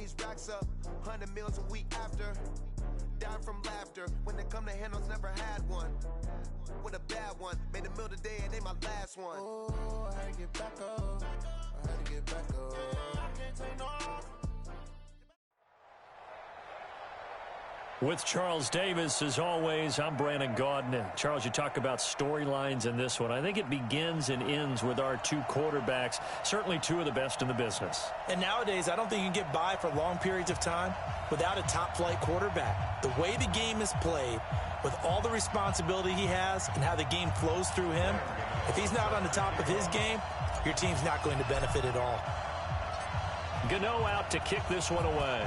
these racks up, 100 meals a week after. Dying from laughter, when they come to handles, never had one. With a bad one, made a meal today and ain't my last one. Oh, I had to get back up, I had to get back up. I can't take no. With Charles Davis, as always, I'm Brandon Gaudin. And Charles, you talk about storylines in this one. I think it begins and ends with our two quarterbacks, certainly two of the best in the business. And nowadays, I don't think you can get by for long periods of time without a top-flight quarterback. The way the game is played, with all the responsibility he has and how the game flows through him, if he's not on the top of his game, your team's not going to benefit at all. Gano out to kick this one away.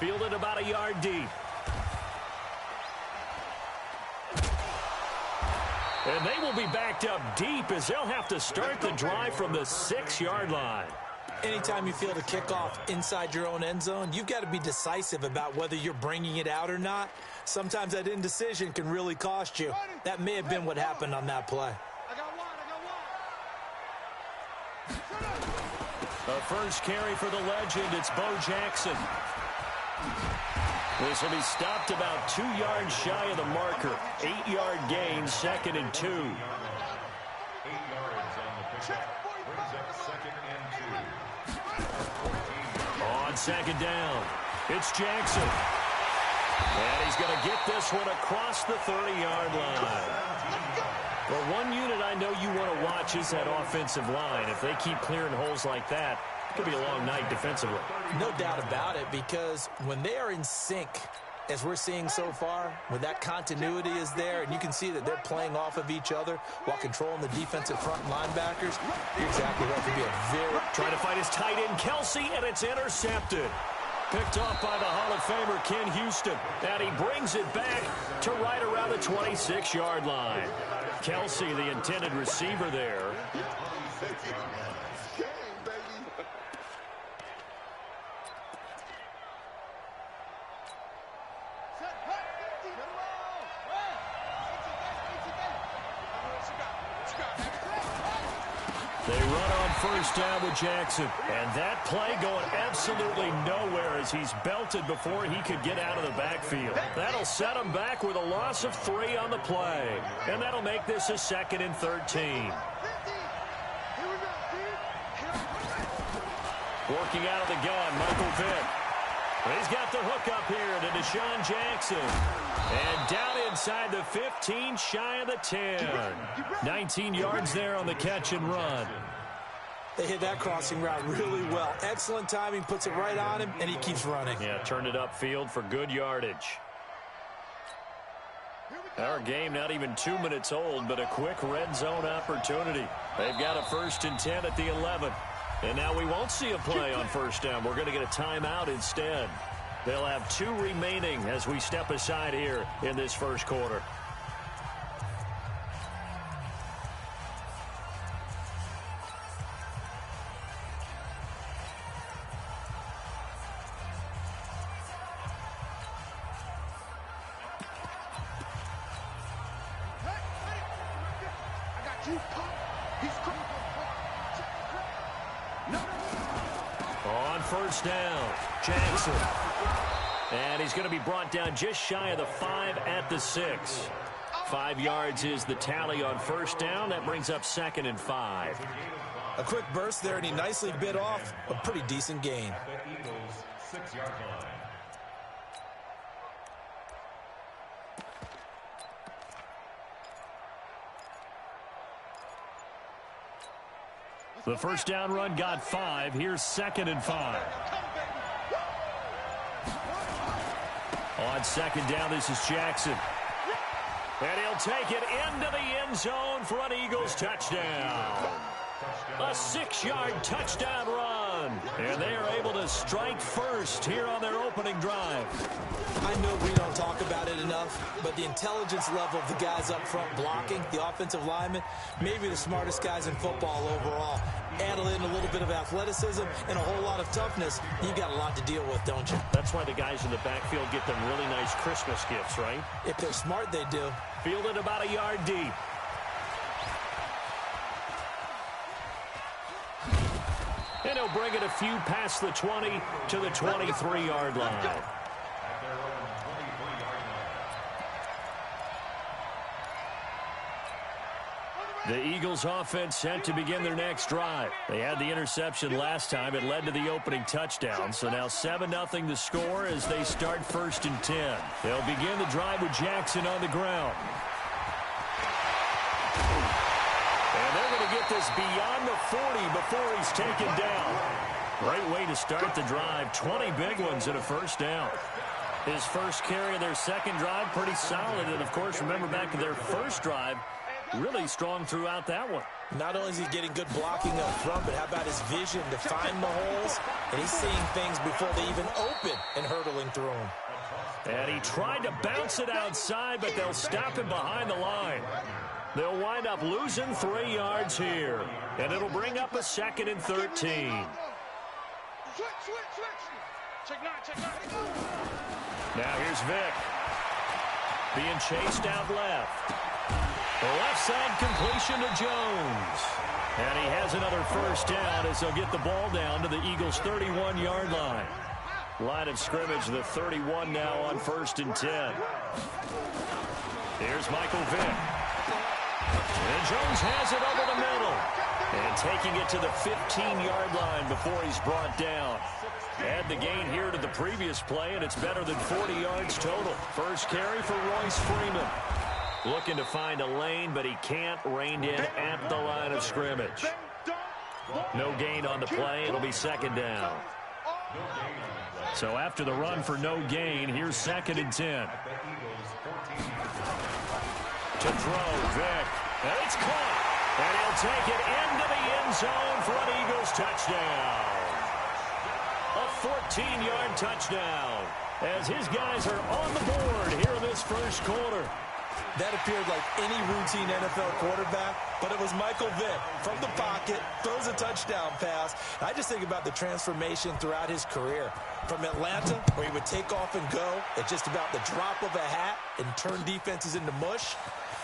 Fielded about a yard deep. And they will be backed up deep as they'll have to start the drive from the 6-yard line. Anytime you field a kickoff inside your own end zone, you've got to be decisive about whether you're bringing it out or not. Sometimes that indecision can really cost you. That may have been what happened on that play. The first carry for the legend, it's Bo Jackson. This will be stopped about 2 yards shy of the marker. 8-yard gain, 2nd and 2. 8 yards on the pickup. Brings up 2nd and 2. On 2nd down, it's Jackson. And he's going to get this one across the 30-yard line. Well, one unit I know you want to watch is that offensive line. If they keep clearing holes like that, it could be a long night defensively. No doubt about it, because when they are in sync, as we're seeing so far, when that continuity is there, and you can see that they're playing off of each other while controlling the defensive front linebackers, you're exactly right. To be a very... Trying to find his tight end, Kelsey, and it's intercepted. Picked off by the Hall of Famer, Ken Houston. And he brings it back to right around the 26-yard line. Kelsey, the intended receiver there. They run on first down with Jackson. And that play going absolutely nowhere as he's belted before he could get out of the backfield. That'll set him back with a loss of 3 on the play. And that'll make this a 2nd and 13. Working out of the gun, Michael Vick. He's got the hook up here to Deshaun Jackson. And down inside the 15, shy of the 10. 19 yards there on the catch and run. They hit that crossing route really well. Excellent timing, puts it right on him, and he keeps running. Yeah, turned it upfield for good yardage. Our game not even 2 minutes old, but a quick red zone opportunity. They've got a 1st and 10 at the 11. And now we won't see a play on first down. We're going to get a timeout instead. They'll have 2 remaining as we step aside here in this first quarter. On first down, Jackson. And he's going to be brought down just shy of the 5 at the 6. 5 yards is the tally on first down. That brings up 2nd and 5. A quick burst there, and he nicely bit off a pretty decent gain. Eagles 6-yard line. The first down run got 5. Here's 2nd and 5. On 2nd down, this is Jackson. And he'll take it into the end zone for an Eagles touchdown. A 6-yard touchdown run. And they are able to strike first here on their opening drive. I know we don't talk about it enough, but the intelligence level of the guys up front blocking, the offensive linemen, maybe the smartest guys in football overall. Add in a little bit of athleticism and a whole lot of toughness, you've got a lot to deal with, don't you? That's why the guys in the backfield get them really nice Christmas gifts, right? If they're smart, they do. Fielded about a yard deep. And he'll bring it a few past the 20 to the 23-yard line. The Eagles offense set to begin their next drive. They had the interception last time. It led to the opening touchdown. So now 7-0 the score as they start 1st and 10. They'll begin the drive with Jackson on the ground. And they're going to get this beyond the 40 before he's taken down. Great way to start the drive. 20 big ones and a first down. His first carry of their second drive, pretty solid. And, of course, remember back to their first drive, really strong throughout that one. Not only is he getting good blocking up front, but how about his vision to find the holes? And he's seeing things before they even open and hurtling through them. And he tried to bounce it outside, but they'll stop him behind the line. They'll wind up losing 3 yards here. And it'll bring up a 2nd and 13. Now here's Vick. Being chased out left. The left side completion to Jones. And he has another first down as they'll get the ball down to the Eagles' 31-yard line. Line of scrimmage, the 31 now on 1st and 10. Here's Michael Vick. And Jones has it over the middle. And taking it to the 15-yard line before he's brought down. Add the gain here to the previous play, and it's better than 40 yards total. First carry for Royce Freeman. Looking to find a lane, but he can't. Reined in at the line of scrimmage. No gain on the play. It'll be 2nd down. So after the run for no gain, here's 2nd and 10. To throw, Vick. And it's caught. And he'll take it into the end zone for an Eagles touchdown. A 14-yard touchdown as his guys are on the board here in this first quarter. That appeared like any routine NFL quarterback, but it was Michael Vick from the pocket, throws a touchdown pass. I just think about the transformation throughout his career. From Atlanta, where he would take off and go at just about the drop of a hat and turn defenses into mush.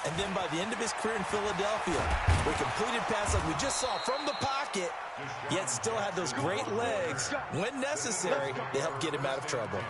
And then by the end of his career in Philadelphia, where he completed passes like we just saw from the pocket, yet still had those great legs. When necessary, they helped get him out of trouble.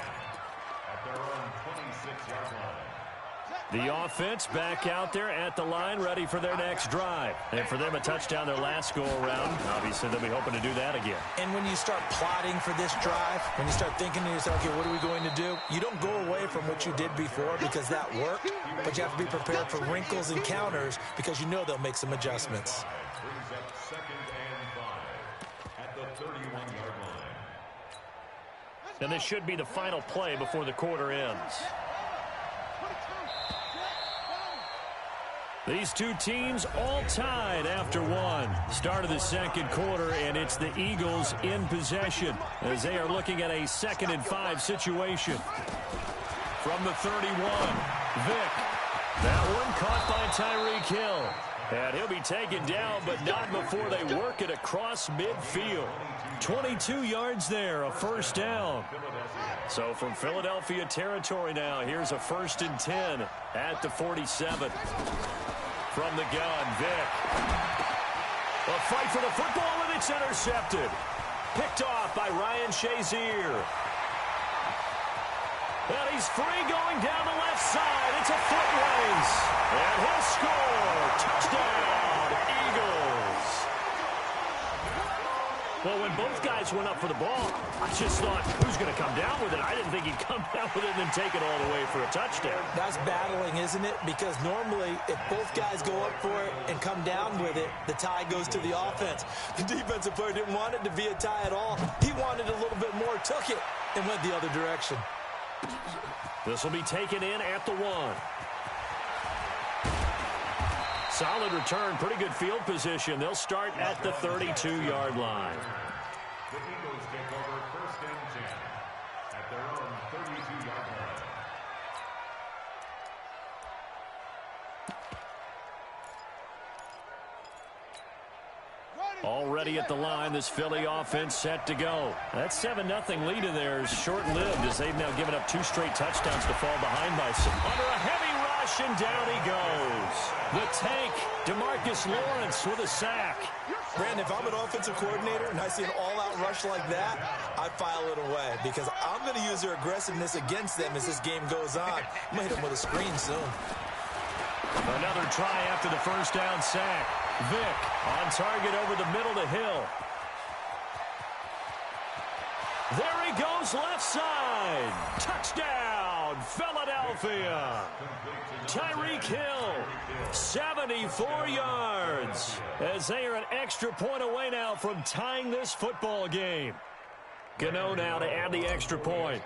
The offense back out there at the line, ready for their next drive. And for them, a touchdown their last go-around. Obviously, they'll be hoping to do that again. And when you start plotting for this drive, when you start thinking to yourself, okay, what are we going to do? You don't go away from what you did before because that worked, but you have to be prepared for wrinkles and counters because you know they'll make some adjustments. Brings up 2nd and 5 at the 31-yard line. And this should be the final play before the quarter ends. These two teams all tied after one. Start of the second quarter, and it's the Eagles in possession as they are looking at a 2nd and 5 situation. From the 31, Vick. That one caught by Tyreek Hill. And he'll be taken down, but not before they work it across midfield. 22 yards there, a first down. So from Philadelphia territory now, here's a 1st and 10 at the 47. From the gun, Vick. A fight for the football, and it's intercepted. Picked off by Ryan Shazier. And he's free going down the left side. It's a foot race. And he'll score. Touchdown, Eagles. Well, when both guys went up for the ball, I just thought, who's going to come down with it? I didn't think he'd come down with it and then take it all the way for a touchdown. That's battling, isn't it? Because normally, if both guys go up for it and come down with it, the tie goes to the offense. The defensive player didn't want it to be a tie at all. He wanted a little bit more, took it, and went the other direction. This will be taken in at the 1. Solid return, pretty good field position. They'll start at the 32-yard line. The Eagles take over 1st and 10 at their own 32-yard line. Already at the line, this Philly offense set to go. That 7-0 lead in there is short-lived as they've now given up 2 straight touchdowns to fall behind by some. Under a heavy rush, and down he goes. The tank DeMarcus Lawrence with a sack. Brandon, if I'm an offensive coordinator and I see an all-out rush like that, I file it away because I'm going to use their aggressiveness against them as this game goes on. I'm going to hit them with a screen soon. Another try after the first down sack. Vick on target over the middle to Hill. There he goes left side. Touchdown, Philadelphia. Tyreek Hill, 74 yards. As they are an extra point away now from tying this football game. Gano now to add the extra point.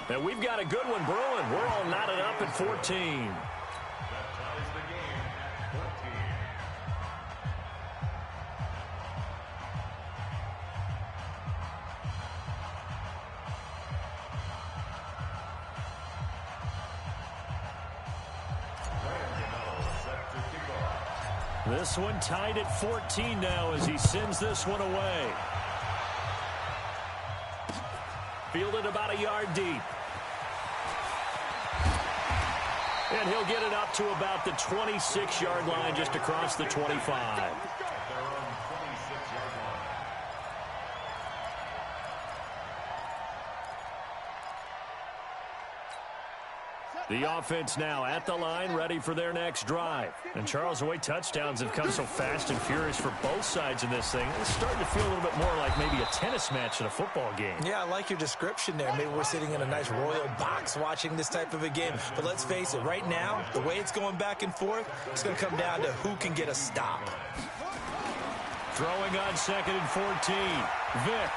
And we've got a good one brewing. We're all knotted up at 14. This one tied at 14 now as he sends this one away. Fielded about a yard deep. And he'll get it up to about the 26-yard line just across the 25. The offense now at the line, ready for their next drive. And Charles, the way touchdowns have come so fast and furious for both sides in this thing, it's starting to feel a little bit more like maybe a tennis match in a football game. Yeah, I like your description there. Maybe we're sitting in a nice royal box watching this type of a game. But let's face it, right now, the way it's going back and forth, it's going to come down to who can get a stop. Throwing on 2nd and 14. Vick,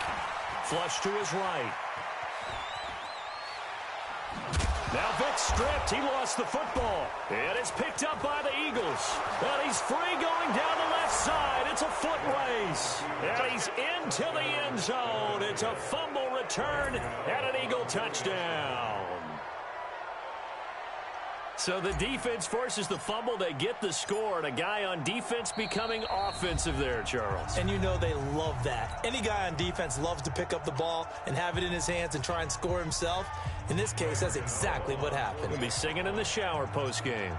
flush to his right. Now Vick stripped. He lost the football. And it's picked up by the Eagles. And he's free going down the left side. It's a foot race. And he's into the end zone. It's a fumble return and an Eagle touchdown. So the defense forces the fumble. They get the score. And a guy on defense becoming offensive there, Charles. And you know they love that. Any guy on defense loves to pick up the ball and have it in his hands and try and score himself. In this case, that's exactly what happened. He'll be singing in the shower post-game.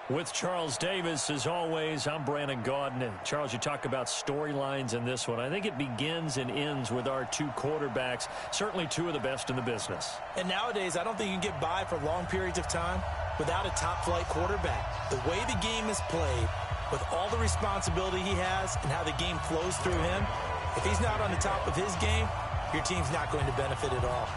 With Charles Davis, as always, I'm Brandon Gaudin. And Charles, you talk about storylines in this one. I think it begins and ends with our two quarterbacks, certainly two of the best in the business. And nowadays, I don't think you can get by for long periods of time without a top-flight quarterback. The way the game is played, with all the responsibility he has and how the game flows through him, if he's not on the top of his game, your team's not going to benefit at all.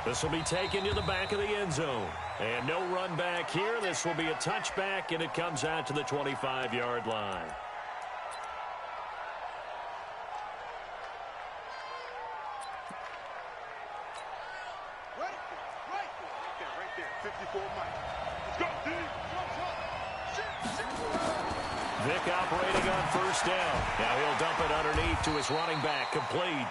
This will be taken to the back of the end zone. And no run back here. This will be a touchback, and it comes out to the 25-yard line. Right there. 54 Mike. Let's go, D. Vick operating on first down. Now he'll dump it underneath to his running back, complete.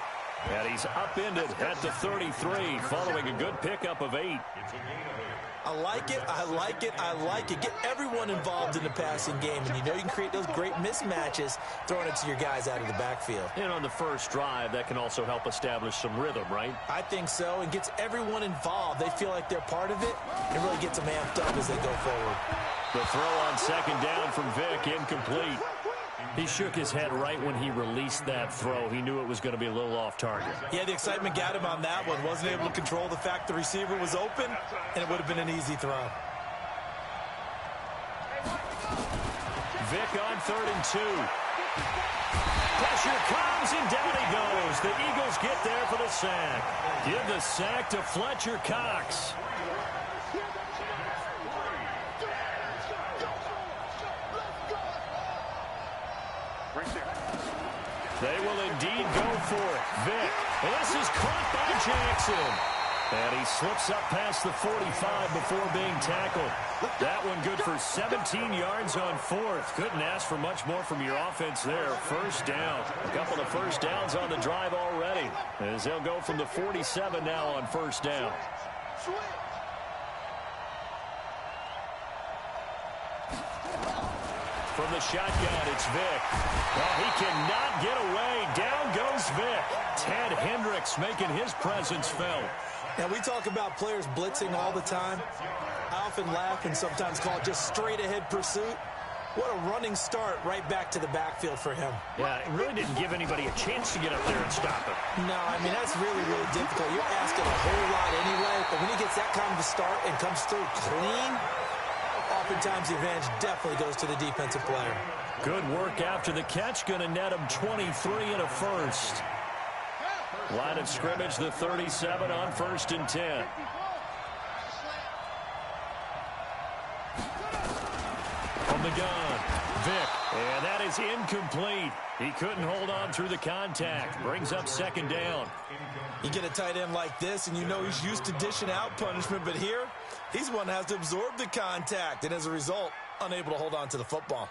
And he's upended at the 33 following a good pickup of 8. It's a gain of 8. I like it, I like it, I like it. Get everyone involved in the passing game, and you know you can create those great mismatches throwing it to your guys out of the backfield. And on the first drive, that can also help establish some rhythm, right? I think so, and gets everyone involved. They feel like they're part of it, and really gets them amped up as they go forward. The throw on second down from Vick, incomplete. He shook his head right when he released that throw. He knew it was going to be a little off target. Yeah, the excitement got him on that one. Wasn't able to control the fact the receiver was open, and it would have been an easy throw. Vick on 3rd and 2. Pressure comes, and down he goes. The Eagles get there for the sack. Give the sack to Fletcher Cox. They will indeed go for it. Vick. This is caught by Jackson. And he slips up past the 45 before being tackled. That one good for 17 yards on 4th. Couldn't ask for much more from your offense there. First down. A couple of first downs on the drive already, as they'll go from the 47 now on first down. From the shotgun, it's Vick. Well, he cannot get away. Down goes Vick. Ted Hendricks making his presence felt. Now, we talk about players blitzing all the time. I often laugh and sometimes call it just straight-ahead pursuit. What a running start right back to the backfield for him. Yeah, it really didn't give anybody a chance to get up there and stop him. No, I mean, that's really, really difficult. You're asking a whole lot anyway, but when he gets that kind of a start and comes through clean, oftentimes the advantage definitely goes to the defensive player. Good work after the catch. Going to net him 23 and a first. Line of scrimmage, the 37 on 1st and 10. From the gun, Vick. And that is incomplete. He couldn't hold on through the contact. Brings up 2nd down. You get a tight end like this, and you know he's used to dishing out punishment, but here, he's one that has to absorb the contact, and as a result, unable to hold on to the football.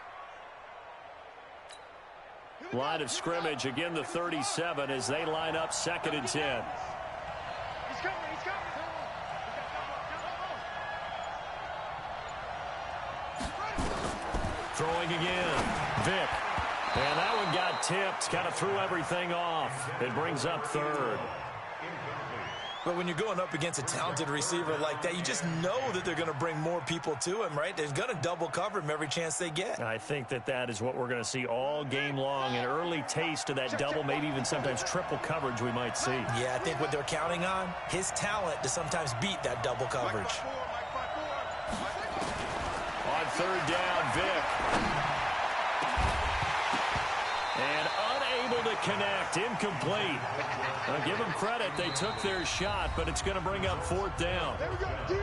Line of scrimmage, again the 37 as they line up 2nd and 10. Throwing again, Vick. And that one got tipped, kind of threw everything off. It brings up 3rd. But when you're going up against a talented receiver like that, you just know that they're going to bring more people to him, right? They're going to double cover him every chance they get. I think that is what we're going to see all game long. An early taste of that double, maybe even sometimes triple coverage we might see. Yeah, I think what they're counting on, his talent to sometimes beat that double coverage. On 3rd down, Vick. And unable to connect, incomplete. Now give them credit, they took their shot, but it's going to bring up 4th down.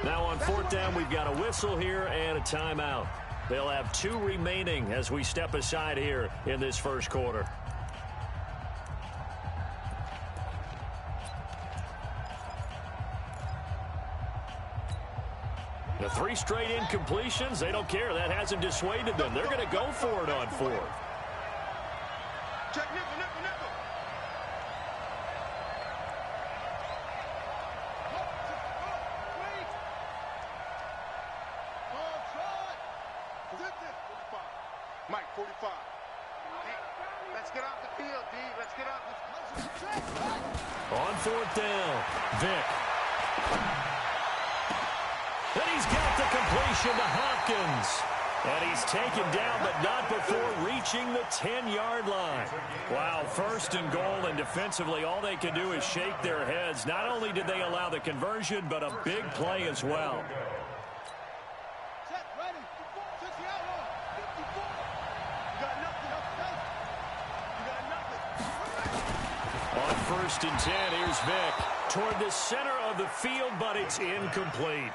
Now on 4th down, we've got a whistle here and a timeout. They'll have 2 remaining as we step aside here in this first quarter. The 3 straight incompletions, they don't care. That hasn't dissuaded them. They're going to go for it on 4th. Check nickel, nickel, nickel. Mike, 45. Let's get off the field, D. Let's get off the field. On 4th down, Vick. And he's got the completion to Hopkins. And he's taken down, but not before reaching the 10-yard line. Wow, 1st and goal, and defensively, all they can do is shake their heads. Not only did they allow the conversion, but a big play as well. On 1st and 10, here's Vick. Toward the center of the field, but it's incomplete.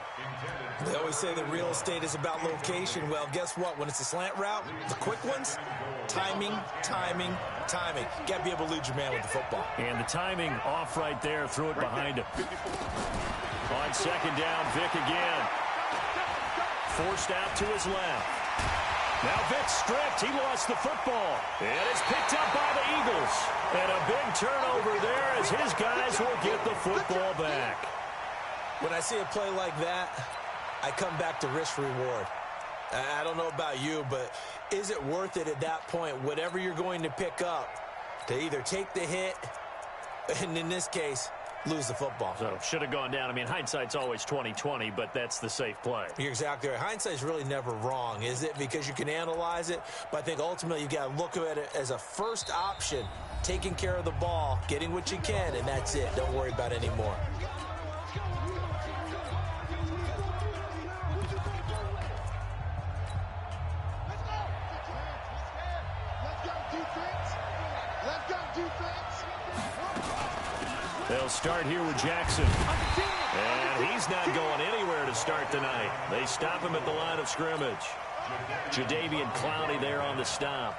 They always say that real estate is about location. Well, guess what? When it's a slant route, the quick ones, timing, timing, timing. You got to be able to lead your man with the football. And the timing off right there. Threw it behind him. On 2nd down, Vick again. Forced out to his left. Now Vick stripped. He lost the football. And it's picked up by the Eagles. And a big turnover there as his guys will get the football back. When I see a play like that, I come back to risk-reward. I don't know about you, but is it worth it at that point, whatever you're going to pick up, to either take the hit, and in this case, lose the football? So, should have gone down. I mean, hindsight's always 20/20, but that's the safe play. You're exactly right. Hindsight's really never wrong, is it? Because you can analyze it, but I think ultimately you got to look at it as a first option, taking care of the ball, getting what you can, and that's it. Don't worry about it anymore. They'll start here with Jackson. And he's not going anywhere to start the night. They stop him at the line of scrimmage. Jadeveon Clowney there on the stop.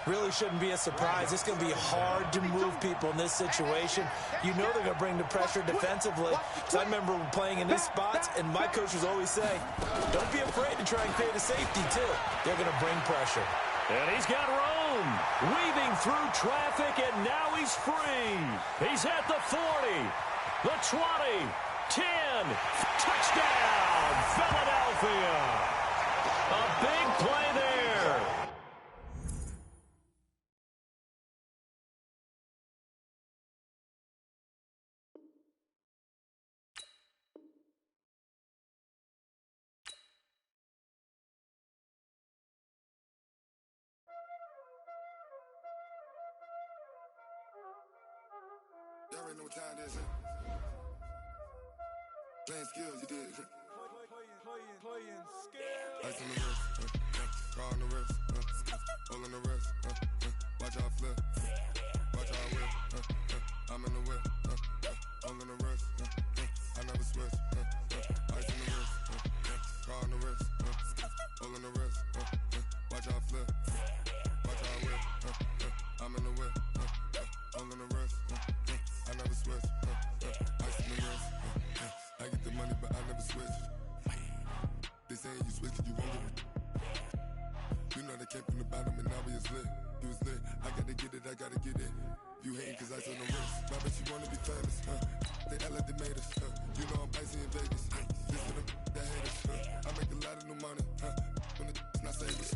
Really shouldn't be a surprise. It's going to be hard to move people in this situation. You know they're going to bring the pressure defensively. Because I remember playing in this spot, and my coach was always saying, don't be afraid to try and create a safety, too. They're going to bring pressure. And he's got room, weaving through traffic, and now he's free. He's at the 40, the 20, 10, touchdown, Philadelphia. A big play there. Y'all already know what time it is, Playing skills, you did. Playing skills. Ice on the wrist, car on the wrist, hole on the wrist, watch out flip, watch out whip, I'm in the whip, hole on the wrist, I never switch, ice on the wrist, car on the wrist, hole on the wrist, watch out flip, watch out whip, I'm in the whip, hole on the wrist, I never switch, ice on the wrist, I get the money but I never switch. They saying you switch 'cause you won't get it. You know they came from the bottom and now we is lit. You was lit, I gotta get it, I gotta get it. You hating 'cause ice on the wrist. I bet you wanna be famous, They act like they made us, You know I'm icy in Vegas, This for them that hate us, I make a lot of new money, When it's not savers,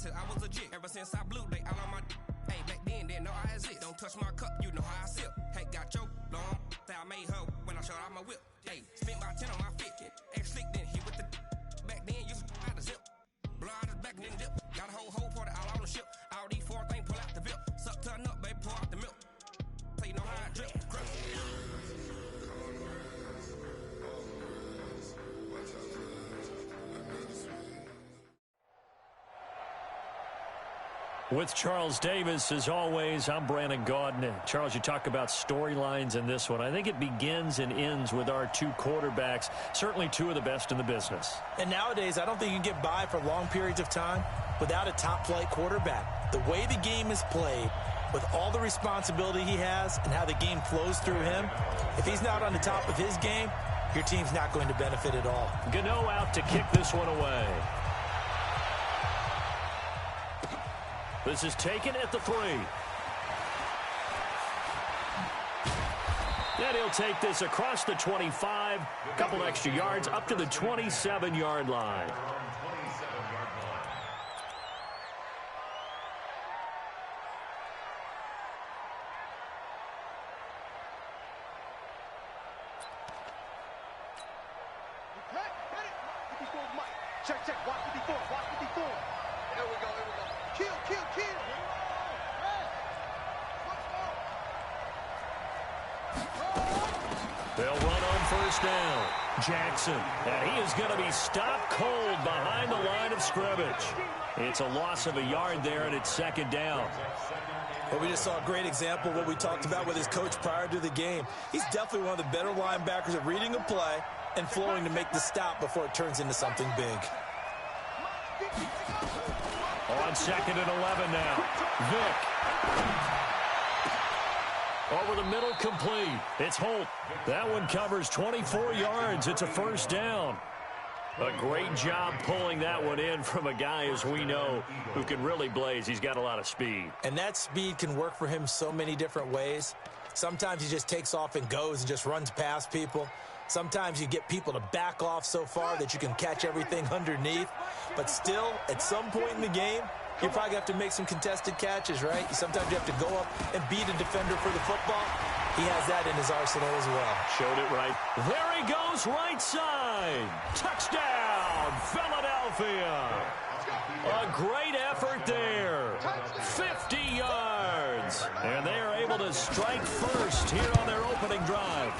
I was legit ever since I blew they all on my hey back then didn't know I exist. Don't touch my cup, you know how I sip. Hey, got your long that I made her when I showed out my whip. Hey, spent about 10 on my fit. Ex slick then hit with the back then used to out the zip. Blow out his back and then dip. Got a whole party all on the ship. All these four things pull out the VIP. Suck turn up, baby, pour out the milk. So you know how I drip. With Charles Davis, as always, I'm Brandon Gaudin. Charles, you talk about storylines in this one. I think it begins and ends with our two quarterbacks, certainly two of the best in the business. And nowadays, I don't think you can get by for long periods of time without a top-flight quarterback. The way the game is played, with all the responsibility he has and how the game flows through him, if he's not on the top of his game, your team's not going to benefit at all. Gano out to kick this one away. This is taken at the 3. And he'll take this across the 25, a couple extra yards, up to the 27-yard line. Check, watch 54, watch 54. Here we go. Kill. They'll run on first down. Jackson, and he is going to be stopped cold behind the line of scrimmage. It's a loss of a yard there, and it's second down. Well, we just saw a great example of what we talked about with his coach prior to the game. He's definitely one of the better linebackers at reading a play and flowing to make the stop before it turns into something big. On 2nd and 11 now. Vick. Over the middle, complete. It's Holt. That one covers 24 yards. It's a first down. A great job pulling that one in from a guy, as we know, who can really blaze. He's got a lot of speed. And that speed can work for him so many different ways. Sometimes he just takes off and goes and just runs past people. Sometimes you get people to back off so far that you can catch everything underneath. But still, at some point in the game, you probably have to make some contested catches, right? Sometimes you have to go up and beat a defender for the football. He has that in his arsenal as well. Showed it right. There he goes, right side. Touchdown, Philadelphia. A great effort there. 50 yards. And they are able to strike first here on their opening drive.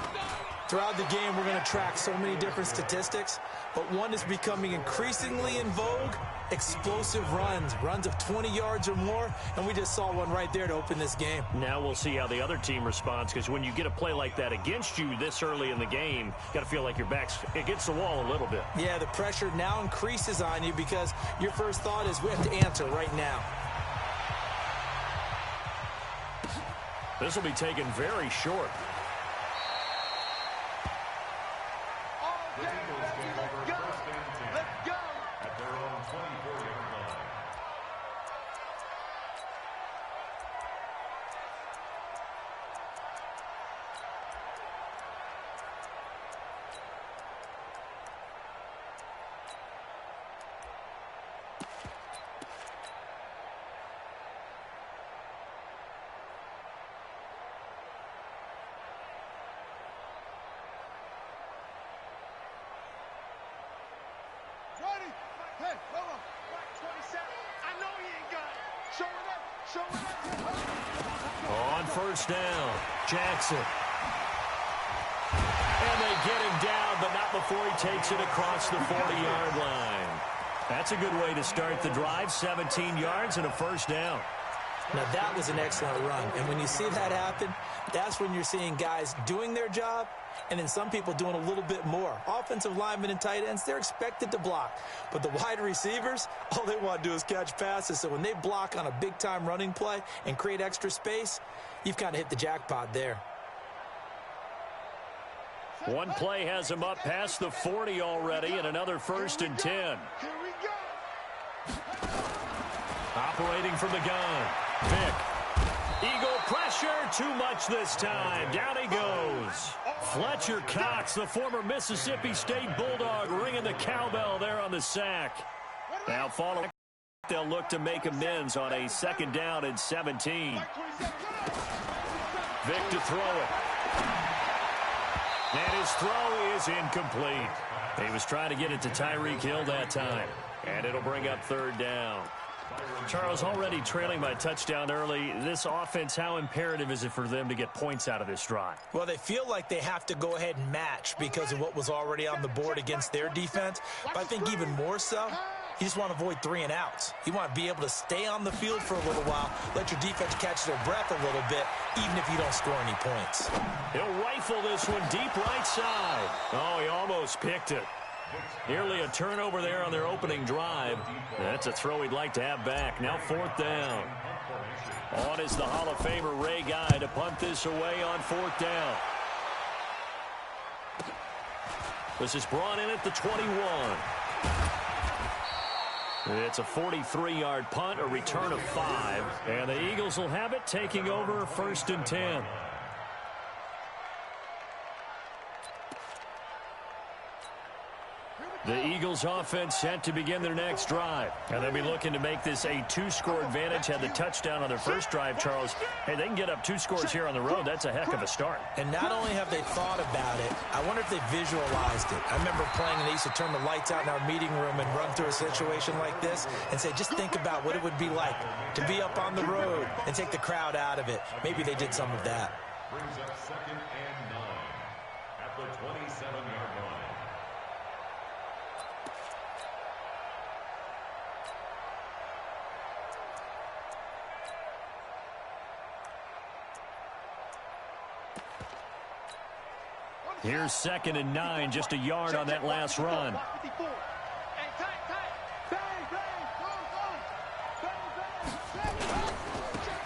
Throughout the game, we're going to track so many different statistics, but one is becoming increasingly in vogue: explosive runs of 20 yards or more, and we just saw one right there to open this game. Now we'll see how the other team responds, because when you get a play like that against you this early in the game, you got to feel like your back's against the wall a little bit. Yeah, the pressure now increases on you because your first thought is we have to answer right now. This will be taken very short. At their own 24-yard line. Hey, hold on. 27. I know he ain't got it. Show it up. Show it up. On first down, Jackson. And they get him down, but not before he takes it across the 40-yard line. That's a good way to start the drive. 17 yards and a first down. Now, that was an excellent run. And when you see that happen, that's when you're seeing guys doing their job and then some people doing a little bit more. Offensive linemen and tight ends, they're expected to block. But the wide receivers, all they want to do is catch passes. So when they block on a big-time running play and create extra space, you've kind of hit the jackpot there. One play has him up past the 40 already, and another 1st and 10. Here we go. Operating from the gun. Vick. Eagle pressure, too much this time. Down he goes. Fletcher Cox, the former Mississippi State Bulldog, ringing the cowbell there on the sack. Now following, they'll look to make amends on a 2nd down and 17. Vick to throw it. And his throw is incomplete. He was trying to get it to Tyreek Hill that time. And it'll bring up 3rd down. Charles, already trailing by a touchdown early. This offense, how imperative is it for them to get points out of this drive? Well, they feel like they have to go ahead and match because of what was already on the board against their defense. But I think even more so, you just want to avoid 3 and outs. You want to be able to stay on the field for a little while, let your defense catch their breath a little bit, even if you don't score any points. He'll rifle this one deep right side. Oh, he almost picked it. Nearly a turnover there on their opening drive. That's a throw he'd like to have back. Now 4th down. On is the Hall of Famer Ray Guy to punt this away on 4th down. This is brought in at the 21. It's a 43-yard punt, a return of 5. And the Eagles will have it, taking over 1st and 10. The Eagles offense set to begin their next drive. And they'll be looking to make this a 2-score advantage. Had the touchdown on their first drive, Charles. Hey, they can get up 2 scores here on the road. That's a heck of a start. And not only have they thought about it, I wonder if they visualized it. I remember playing and they used to turn the lights out in our meeting room and run through a situation like this and say, just think about what it would be like to be up on the road and take the crowd out of it. Maybe they did some of that. Brings up 2nd and 9 at the 27-yard line. Here's 2nd and 9, just a yard on that last run.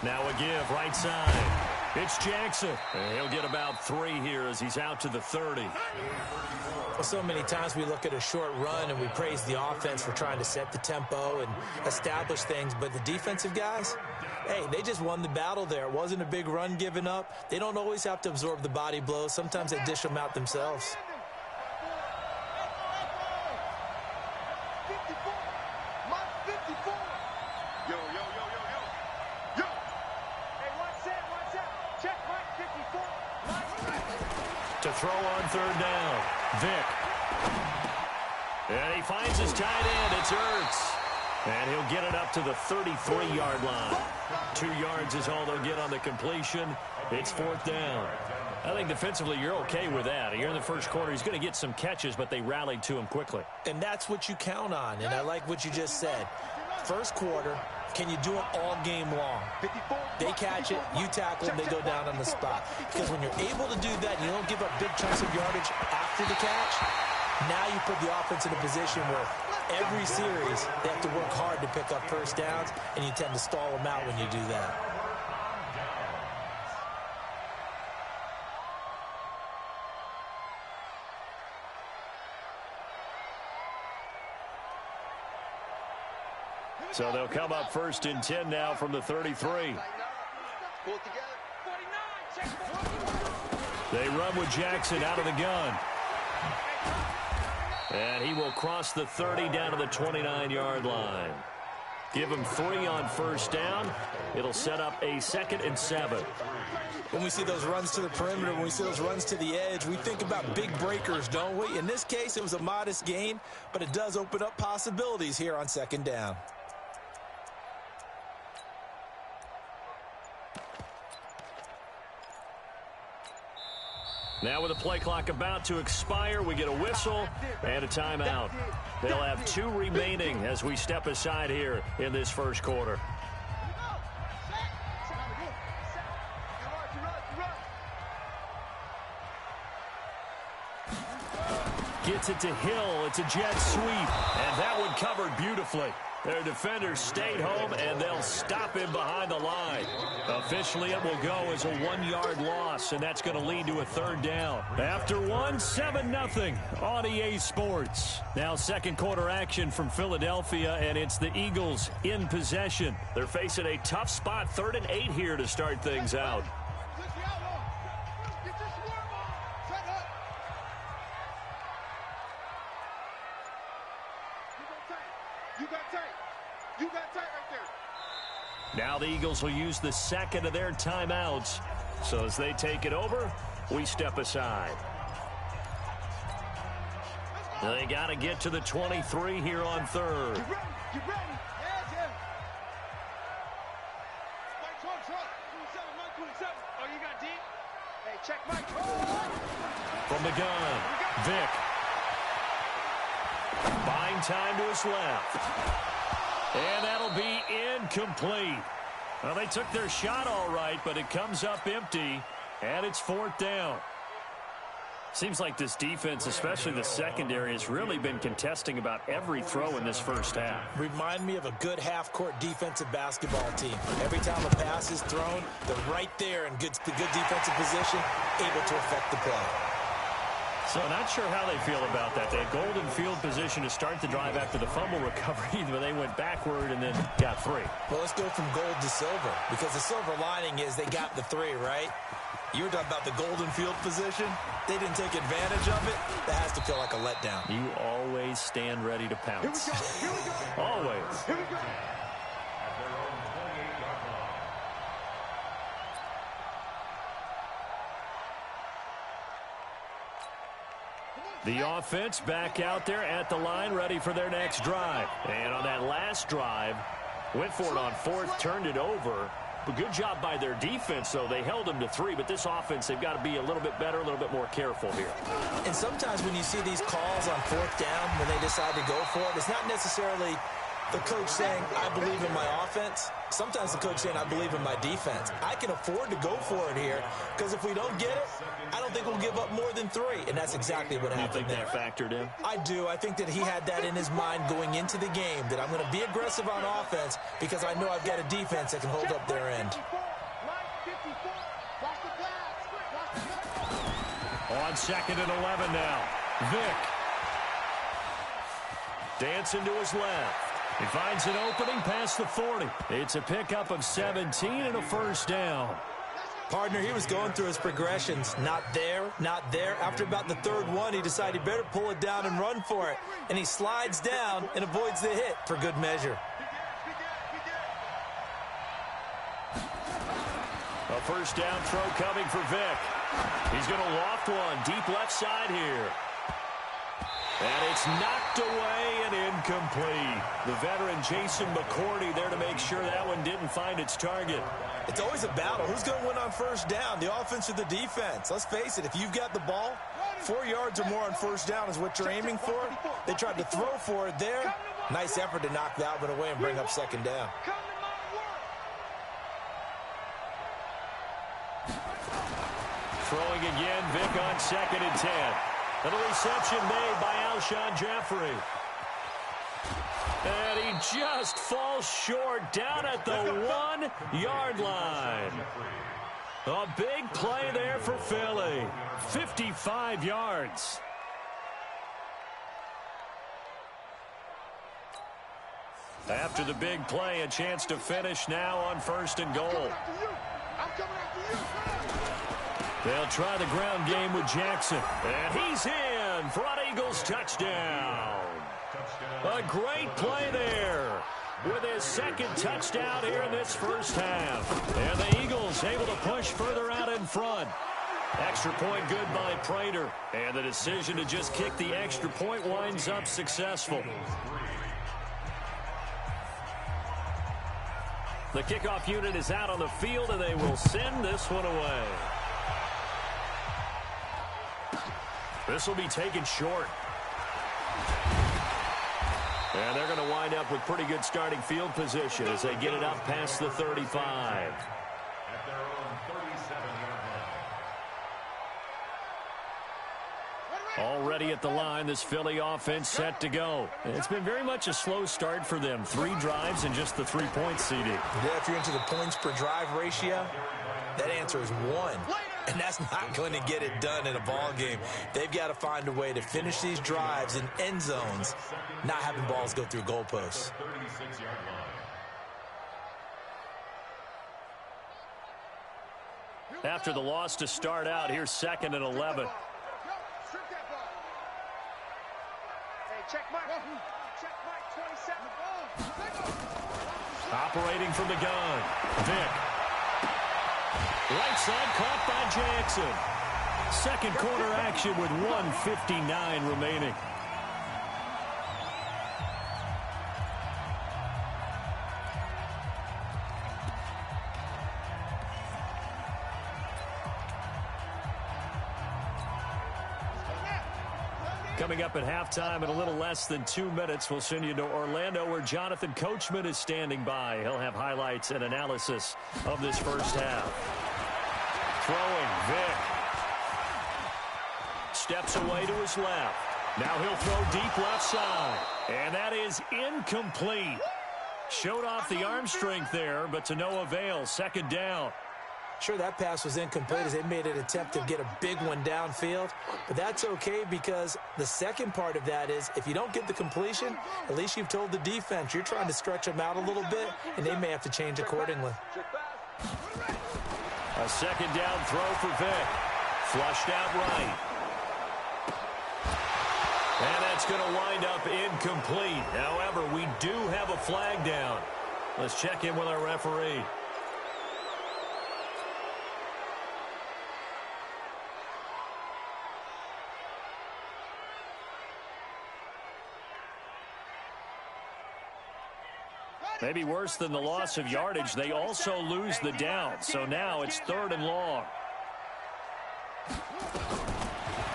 Now a give, right side. It's Jackson. And he'll get about 3 here as he's out to the 30. Well, so many times we look at a short run and we praise the offense for trying to set the tempo and establish things, but the defensive guys, hey, they just won the battle there. It wasn't a big run given up. They don't always have to absorb the body blows. Sometimes they dish them out themselves. To throw on 3rd down, Vick. And he finds his tight end. It's Ertz. And he'll get it up to the 33-yard line. 2 yards is all they'll get on the completion. It's 4th down. I think defensively you're okay with that. Here in the first quarter, he's going to get some catches, but they rallied to him quickly. And that's what you count on, and I like what you just said. First quarter, can you do it all game long? They catch it, you tackle them, they go down on the spot. Because when you're able to do that, you don't give up big chunks of yardage after the catch, now you put the offense in a position where every series they have to work hard to pick up first downs, and you tend to stall them out when you do that. So they'll come up 1st and 10 now from the 33. They run with Jackson out of the gun. And he will cross the 30 down to the 29-yard line. Give him 3 on 1st down. It'll set up a 2nd and 7. When we see those runs to the perimeter, when we see those runs to the edge, we think about big breakers, don't we? In this case, it was a modest gain, but it does open up possibilities here on 2nd down. Now with the play clock about to expire, we get a whistle and a timeout. They'll have 2 remaining as we step aside here in this first quarter. Gets it to Hill. It's a jet sweep, and that one covered beautifully. Their defenders stayed home, and they'll stop him behind the line. Officially, it will go as a 1-yard loss, and that's going to lead to a 3rd down. After 7-0 on EA Sports. Now second quarter action from Philadelphia, and it's the Eagles in possession. They're facing a tough spot, 3rd and 8 here to start things out. Now the Eagles will use the 2nd of their timeouts. So as they take it over, we step aside. They got to get to the 23 here on 3rd. You ready? You ready? Yes, yes. Mike 12, 27, Mike 27. Oh, you got D? Hey, check Mike. From the gun, Vick. Buying time to his left. And that'll be incomplete. Well, they took their shot all right, but it comes up empty, and it's 4th down. Seems like this defense, especially the secondary, has really been contesting about every throw in this first half. Remind me of a good half-court defensive basketball team. Every time a pass is thrown, they're right there in good defensive position, able to affect the play. So not sure how they feel about that. They had golden field position to start the drive after the fumble recovery, but they went backward and then got 3. Well, let's go from gold to silver, because the silver lining is they got the 3, right? You were talking about the golden field position. They didn't take advantage of it. That has to feel like a letdown. You always stand ready to pounce. Here we go. Always. Here we go. The offense back out there at the line, ready for their next drive. And on that last drive, went for it on 4th, turned it over. But good job by their defense, though. They held them to 3, but this offense, they've got to be a little bit better, a little bit more careful here. And sometimes when you see these calls on 4th down, when they decide to go for it, it's not necessarily the coach saying, I believe in my offense. Sometimes the coach saying, I believe in my defense. I can afford to go for it here because if we don't get it, I don't think we'll give up more than 3. And that's exactly what happened there. You think that factored in? I do. I think that he had that in his mind going into the game, that I'm going to be aggressive on offense because I know I've got a defense that can hold up their end. On 2nd and 11 now. Vick. Dancing to his left. He finds an opening past the 40. It's a pickup of 17 and a first down. Partner, he was going through his progressions. Not there, not there. After about the 3rd one, he decided he better pull it down and run for it. And he slides down and avoids the hit for good measure. A first down throw coming for Vick. He's going to loft one deep left side here. And it's knocked away and incomplete. The veteran Jason McCourty there to make sure that one didn't find its target. It's always a battle. Who's going to win on first down, the offense or the defense? Let's face it, if you've got the ball, 4 yards or more on first down is what you're aiming for. They tried to throw for it there. Nice effort to knock that one away and bring up 2nd down. Throwing again, Vick on 2nd and 10. And a reception made by Alshon Jeffrey. And he just falls short down at the 1-yard line. A big play there for Philly. 55 yards. After the big play, a chance to finish now on 1st and goal. They'll try the ground game with Jackson. And he's in for an Eagles touchdown. A great play there with his 2nd touchdown here in this first half. And the Eagles able to push further out in front. Extra point good by Prater. And the decision to just kick the extra point winds up successful. The kickoff unit is out on the field, and they will send this one away. This will be taken short. And they're going to wind up with pretty good starting field position as they get it up past the 35. At their own 37-yard line. Already at the line, this Philly offense set to go. It's been very much a slow start for them. 3 drives and just the 3-point CD. Yeah, if you're into the points per drive ratio, that answer is 1. And that's not going to get it done in a ball game. They've got to find a way to finish these drives in end zones, not having balls go through goalposts. After the loss to start out, here's 2nd and 11. Operating from the gun, Vick. Right side caught by Jackson. 2nd quarter action with 1:59 remaining. Coming up at halftime in a little less than 2 minutes, we'll send you to Orlando where Jonathan Coachman is standing by. He'll have highlights and analysis of this first half. Throwing, Vick. Steps away to his left. Now he'll throw deep left side. And that is incomplete. Showed off the arm strength there, but to no avail. 2nd down. Sure, that pass was incomplete as they made an attempt to get a big one downfield. But that's okay because the second part of that is if you don't get the completion, at least you've told the defense you're trying to stretch them out a little bit, and they may have to change accordingly. A 2nd down throw for Vick. Flushed out right. And that's going to wind up incomplete. However, we do have a flag down. Let's check in with our referee. Maybe worse than the loss of yardage, they also lose the down. So now it's 3rd and long.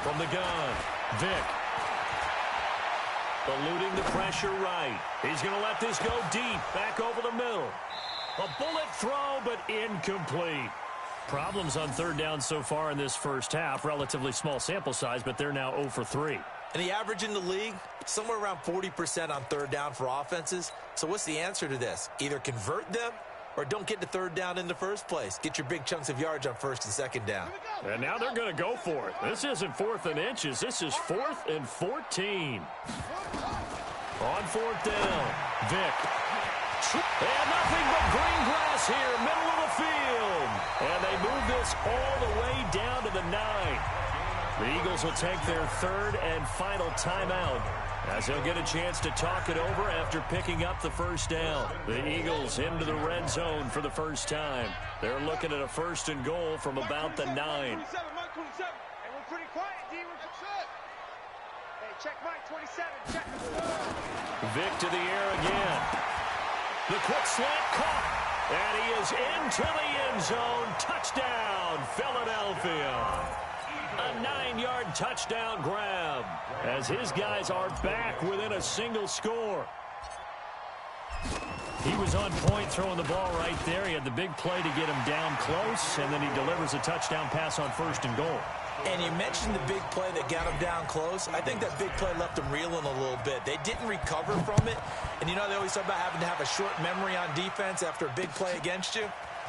From the gun, Vick. eluding the pressure right. He's going to let this go deep, back over the middle. A bullet throw, but incomplete. Problems on third down so far in this first half. Relatively small sample size, but they're now 0 for 3. And the average in the league, somewhere around 40% on third down for offenses. So what's the answer to this? Either convert them or don't get to third down in the first place. Get your big chunks of yards on first and second down. And now they're going to go for it. This isn't 4th and inches. This is 4th and 14. On 4th down, Vic. And nothing but green grass here, middle of the field. And they move this all the way down to the 9. The Eagles will take their third and final timeout as they'll get a chance to talk it over after picking up the first down. The Eagles into the red zone for the first time. They're looking at a 1st and goal from about the 9. Hey, we're pretty quiet, D. We're good. Hey, check Mike 27. Check. Vic to the air again. The quick slant caught. And he is into the end zone. Touchdown, Philadelphia. A 9-yard touchdown grab as his guys are back within a single score. He was on point throwing the ball right there. He had the big play to get him down close, and then he delivers a touchdown pass on 1st and goal. And you mentioned the big play that got him down close. I think that big play left him reeling a little bit. They didn't recover from it. And you know they always talk about having to have a short memory on defense after a big play against you.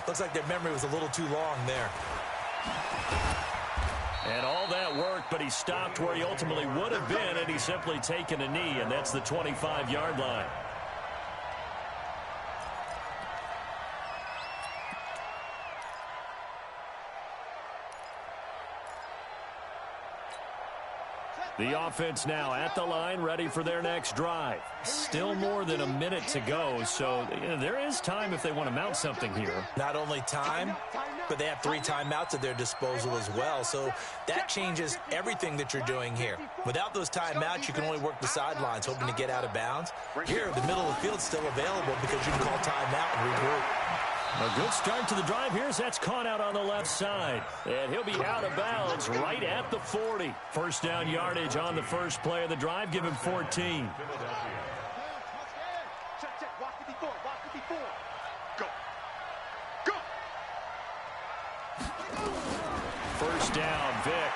Looks like their memory was a little too long there. And all that worked, but he stopped where he ultimately would have been, and he's simply taken a knee, and that's the 25-yard line. The offense now at the line, ready for their next drive. Still more than a minute to go, so there is time if they want to mount something here. Not only time, but they have 3 timeouts at their disposal as well, so that changes everything that you're doing here. Without those timeouts, you can only work the sidelines, hoping to get out of bounds. Here, the middle of the field's still available because you can call timeout and regroup. A good start to the drive here as that's caught out on the left side. And he'll be out of bounds right at the 40. First down yardage on the first play of the drive. Give him 14. Check. Walk 54. Walk 54. Go. Go. First down, Vic.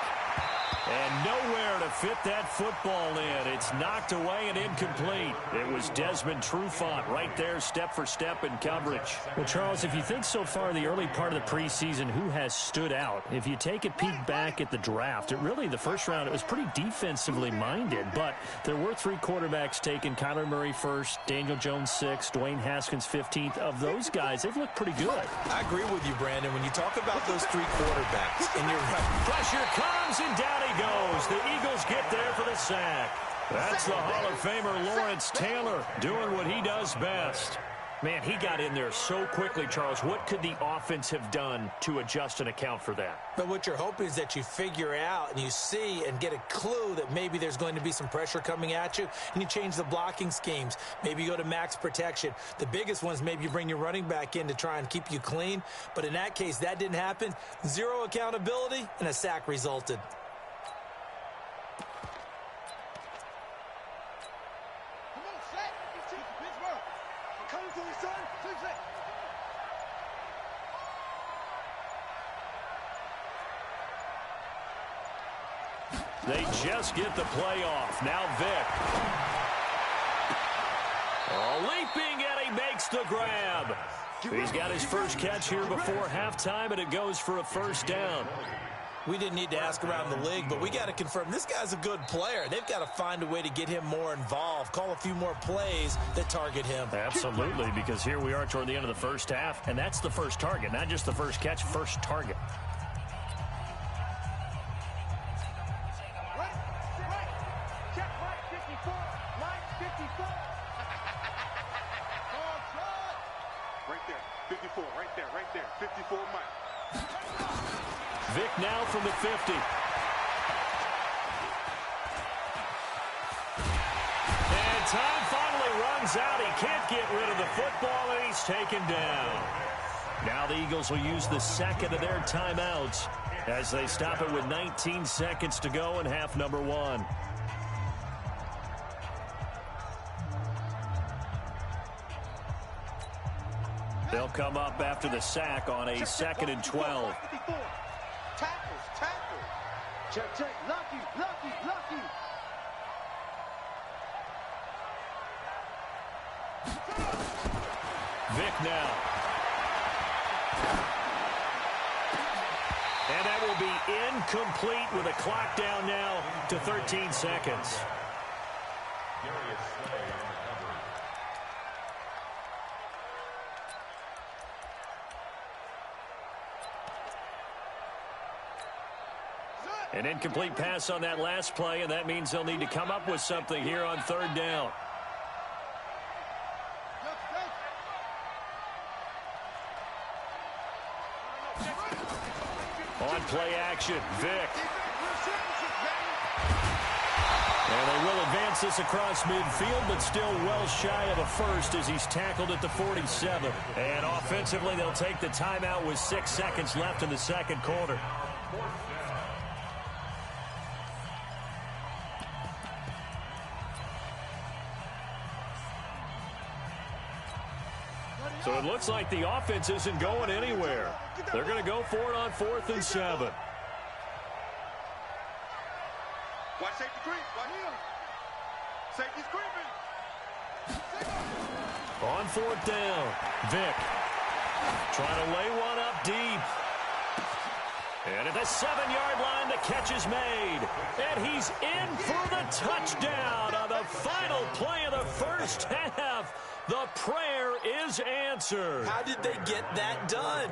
And nowhere to fit that football in. It's knocked away and incomplete. It was Desmond Trufant right there, step for step in coverage. Well, Charles, if you think so far the early part of the preseason, who has stood out? If you take a peek back at the draft, the first round, it was pretty defensively minded. But there were 3 quarterbacks taken. Kyler Murray first, Daniel Jones 6th, Dwayne Haskins 15th. Of those guys, they've looked pretty good. I agree with you, Brandon. When you talk about those 3 quarterbacks, and you're right. Pressure comes, and down he goes. The Eagles get there for the sack. That's the Hall of Famer Lawrence Taylor doing what he does best. Man, he got in there so quickly, Charles. What could the offense have done to adjust and account for that? But what you're hoping is that you figure out and you see and get a clue that maybe there's going to be some pressure coming at you, and you change the blocking schemes. Maybe you go to max protection. The biggest ones, maybe you bring your running back in to try and keep you clean. But in that case, that didn't happen. 0 accountability, and a sack resulted. They just get the play off. Now Vic. Leaping, and he makes the grab. He's got his first catch here before halftime, and it goes for a first down. We didn't need to ask around the league, but we got to confirm this guy's a good player. They've got to find a way to get him more involved, call a few more plays that target him. Absolutely, because here we are toward the end of the first half, and that's the first target, not just the first catch, first target. Vic now from the 50. And time finally runs out. He can't get rid of the football, and he's taken down. Now the Eagles will use the second of their timeouts as they stop it with 19 seconds to go in half number 1. They'll come up after the sack on a 2nd and 12. Tackles. Check. Lucky. Vic now. And that will be incomplete with a clock down now to 13 seconds. An incomplete pass on that last play, and that means they'll need to come up with something here on 3rd down. On play action, Vic. And they will advance this across midfield, but still well shy of a first as he's tackled at the 47. And offensively, they'll take the timeout with 6 seconds left in the 2nd quarter. So it looks like the offense isn't going anywhere. They're going to go for it on 4th and 7. Watch safety creep. Watch him. Safety's creeping. On 4th down, Vic trying to lay one up deep. And at the 7-yard line, the catch is made. And he's in for the touchdown on the final play of the first half. The prayer is answered. How did they get that done?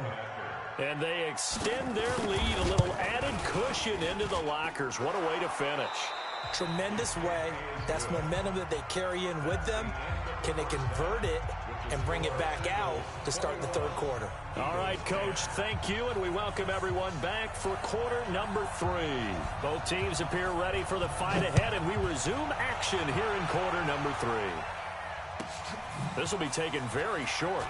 And they extend their lead, a little added cushion into the lockers. What a way to finish. Tremendous way. That's momentum that they carry in with them. Can they convert it and bring it back out to start the 3rd quarter? All right, Coach, thank you, and we welcome everyone back for quarter number 3. Both teams appear ready for the fight ahead, and we resume action here in quarter number 3. This will be taken very short.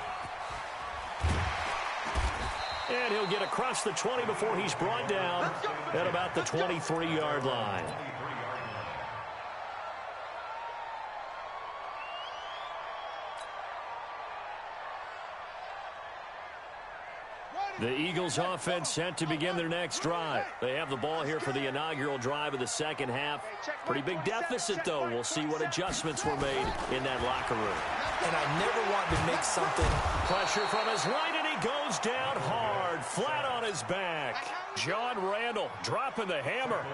And he'll get across the 20 before he's brought down at about the 23-yard line. The Eagles offense set to begin their next drive. They have the ball here for the inaugural drive of the 2nd half. Pretty big deficit, though. We'll see what adjustments were made in that locker room. And I never want to make something. Pressure from his right, and he goes down hard, flat on his back. John Randall dropping the hammer.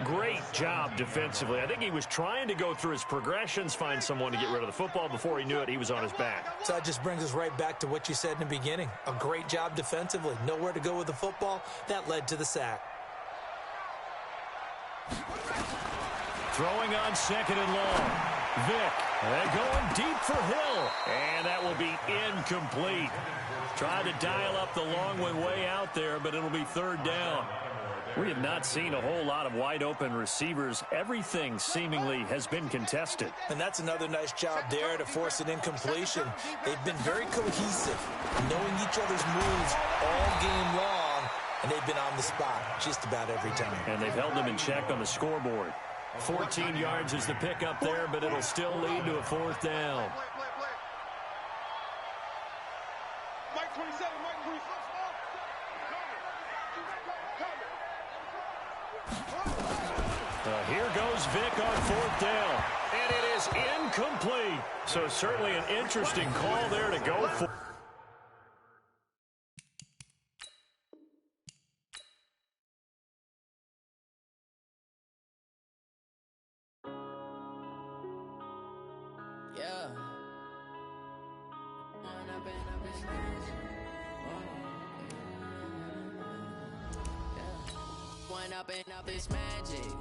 Great job defensively. I think he was trying to go through his progressions, find someone to get rid of the football. Before he knew it, he was on his back. So that just brings us right back to what you said in the beginning. A great job defensively. Nowhere to go with the football. That led to the sack. Throwing on 2nd and long. Vic, and going deep for Hill. And that will be incomplete. Tried to dial up the long one way out there, but it'll be 3rd down. We have not seen a whole lot of wide-open receivers. Everything seemingly has been contested. And that's another nice job there to force an incompletion. They've been very cohesive, knowing each other's moves all game long, and they've been on the spot just about every time. And they've held them in check on the scoreboard. 14 yards is the pickup there, but it'll still lead to a 4th down. Mike 27, Mike 27. Here goes Vic on 4th down. And it is incomplete. So certainly an interesting call there to go for. Yeah. One up and up is magic.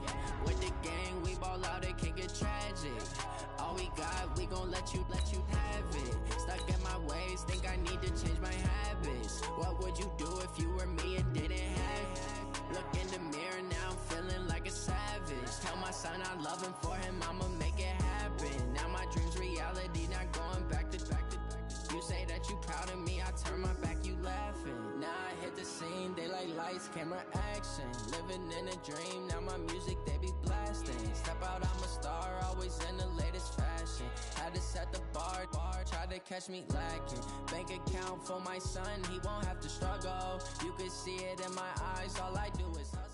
With the gang, we ball out, it can get tragic. All we got, we gon' let you have it. Stuck in my ways, think I need to change my habits. What would you do if you were me and didn't have it? Look in the mirror, now I'm feeling like a savage. Tell my son I love him, for him I'ma make it happen. Now my dream's reality, not going back to. You say that you proud of me, I turn my back, you laughing. Now I hit the scene, they like lights, camera, action. Living in a dream, now my music, they be blasting. Step out, I'm a star, always in the latest fashion. Had to set the bar, try to catch me lacking. Bank account for my son, he won't have to struggle. You can see it in my eyes, all I do is hustle.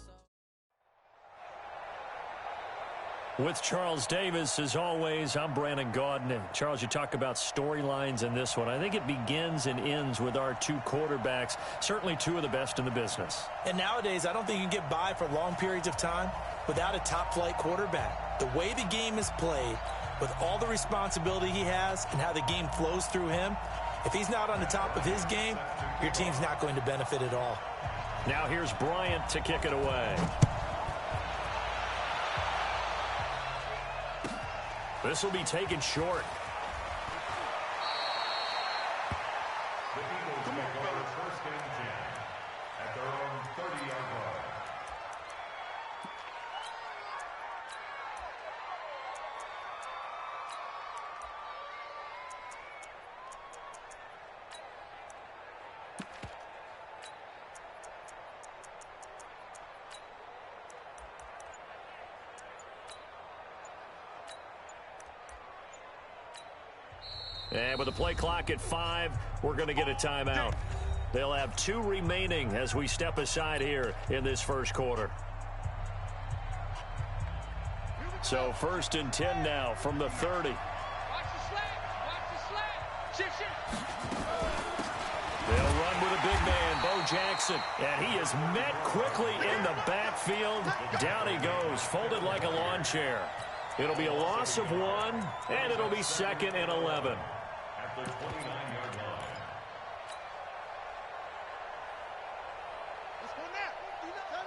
With Charles Davis, as always, I'm Brandon Gaudin. And Charles, you talk about storylines in this one. I think it begins and ends with our two quarterbacks, certainly two of the best in the business. And nowadays, I don't think you can get by for long periods of time without a top-flight quarterback. The way the game is played, with all the responsibility he has and how the game flows through him, if he's not on the top of his game, your team's not going to benefit at all. Now here's Bryant to kick it away. This will be taken short. The Eagles take over first and 10 at their own 30-yard line. And with the play clock at 5, we're going to get a timeout. They'll have 2 remaining as we step aside here in this first quarter. So first and 10 now from the 30. Watch the slant. Watch the slant. Shift, shift. They'll run with a big man, Bo Jackson. And he is met quickly in the backfield. Down he goes, folded like a lawn chair. It'll be a loss of 1, and it'll be 2nd and 11. At the 29-yard line. Let's go now. We got to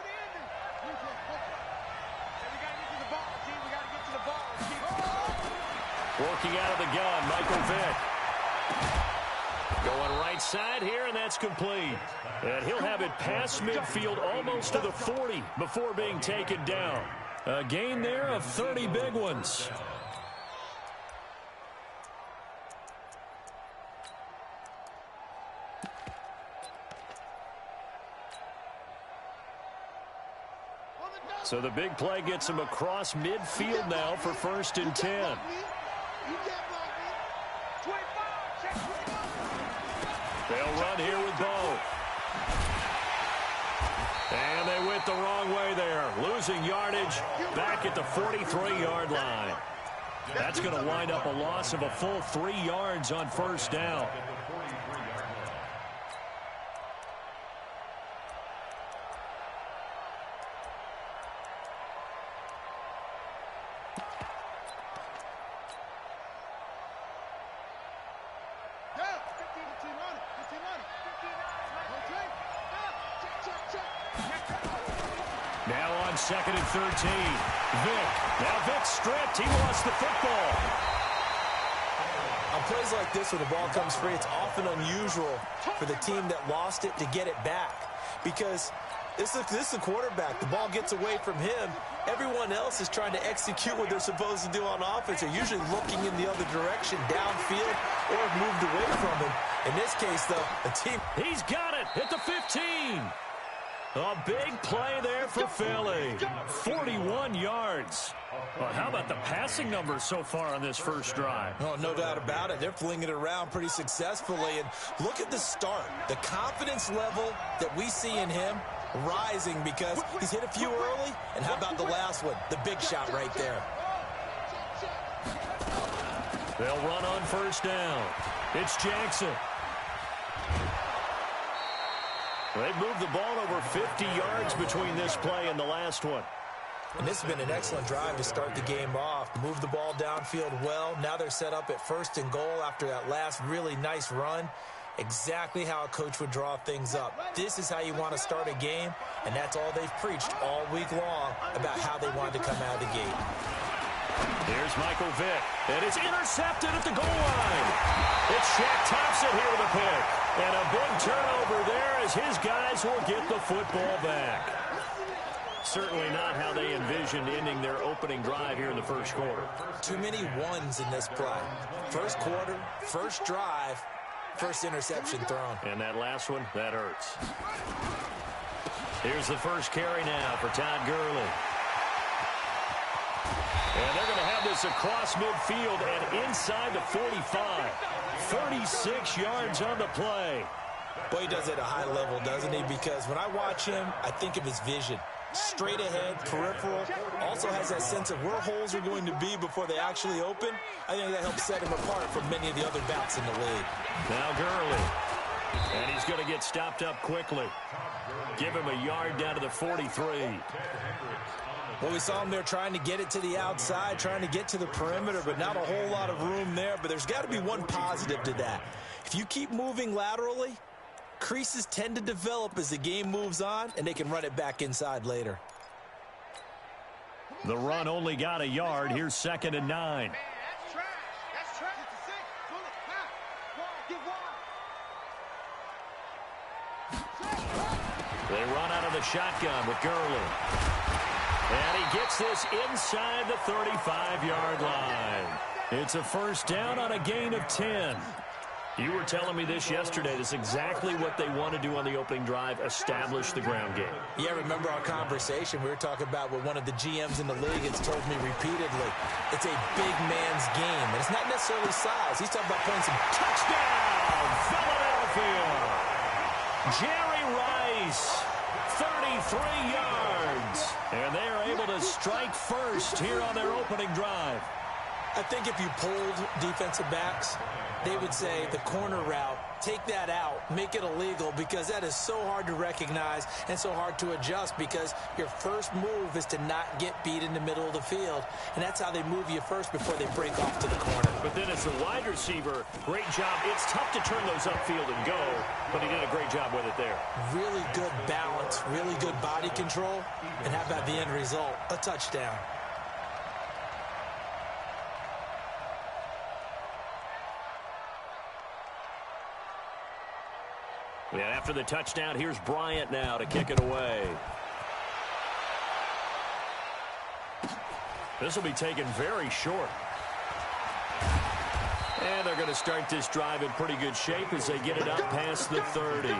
get to the ball, team. We got to get to the ball. Working out of the gun, Michael Vick. Going right side here, and that's complete. And he'll have it past midfield almost to the 40 before being taken down. A gain there of 30 big ones. So the big play gets him across midfield now for first and 10. They'll run here with Bo. And they went the wrong way there, losing yardage back at the 43-yard line. That's going to wind up a loss of a full 3 yards on first down. Now on 2nd and 13. Vick. Now Vick stripped. He lost the football. On plays like this where the ball comes free, it's often unusual for the team that lost it to get it back. Because this is the quarterback. The ball gets away from him. Everyone else is trying to execute what they're supposed to do on offense. They're usually looking in the other direction, downfield, or have moved away from him. In this case, though, the team... He's got it at the 15. A big play there for Philly. 41 yards. Well, how about the passing numbers so far on this first drive? Oh, no doubt about it. They're flinging it around pretty successfully. And look at the start. The confidence level that we see in him rising because he's hit a few early. And how about the last one? The big shot right there. They'll run on first down. It's Jackson. They've moved the ball over 50 yards between this play and the last one. And this has been an excellent drive to start the game off. Move the ball downfield well. Now they're set up at 1st and goal after that last really nice run. Exactly how a coach would draw things up. This is how you want to start a game, and that's all they've preached all week long about how they wanted to come out of the gate. Here's Michael Vick, and it's intercepted at the goal line. It's Shaq Thompson here with a pick. And a big turnover there as his guys will get the football back. Certainly not how they envisioned ending their opening drive here in the first quarter. Too many ones in this play. First quarter, first drive, first interception thrown. And that last one, that hurts. Here's the first carry now for Todd Gurley. And they're going to have have this across midfield and inside the 45. 36 yards on the play. Boy, he does it at a high level, doesn't he? Because when I watch him, I think of his vision. Straight ahead, peripheral, also has that sense of where holes are going to be before they actually open. I think that helps set him apart from many of the other backs in the league. Now Gurley. And he's going to get stopped up quickly. Give him a yard down to the 43. Well, we saw him there trying to get it to the outside, trying to get to the perimeter, but not a whole lot of room there. But there's got to be one positive to that. If you keep moving laterally, creases tend to develop as the game moves on, and they can run it back inside later. The run only got a yard. Here's 2nd and 9. Man, that's trash. That's trash. They run out of the shotgun with Gurley. And he gets this inside the 35-yard line. It's a first down on a gain of 10. You were telling me this yesterday. This is exactly what they want to do on the opening drive, establish the ground game. Yeah, remember our conversation? We were talking about what one of the GMs in the league has told me repeatedly. It's a big man's game, and it's not necessarily size. He's talking about playing some touchdown, Philadelphia. Jerry Rice, 33 yards. And they are able to strike first here on their opening drive. I think if you polled defensive backs, they would say the corner route, take that out, make it illegal, because that is so hard to recognize and so hard to adjust, because your first move is to not get beat in the middle of the field, and that's how they move you first before they break off to the corner. But then as the wide receiver, great job. It's tough to turn those upfield and go, but he did a great job with it there. Really good balance, really good body control, and how about the end result? A touchdown. Yeah, after the touchdown, here's Bryant now to kick it away. This will be taken very short. And they're going to start this drive in pretty good shape as they get it up past the 30.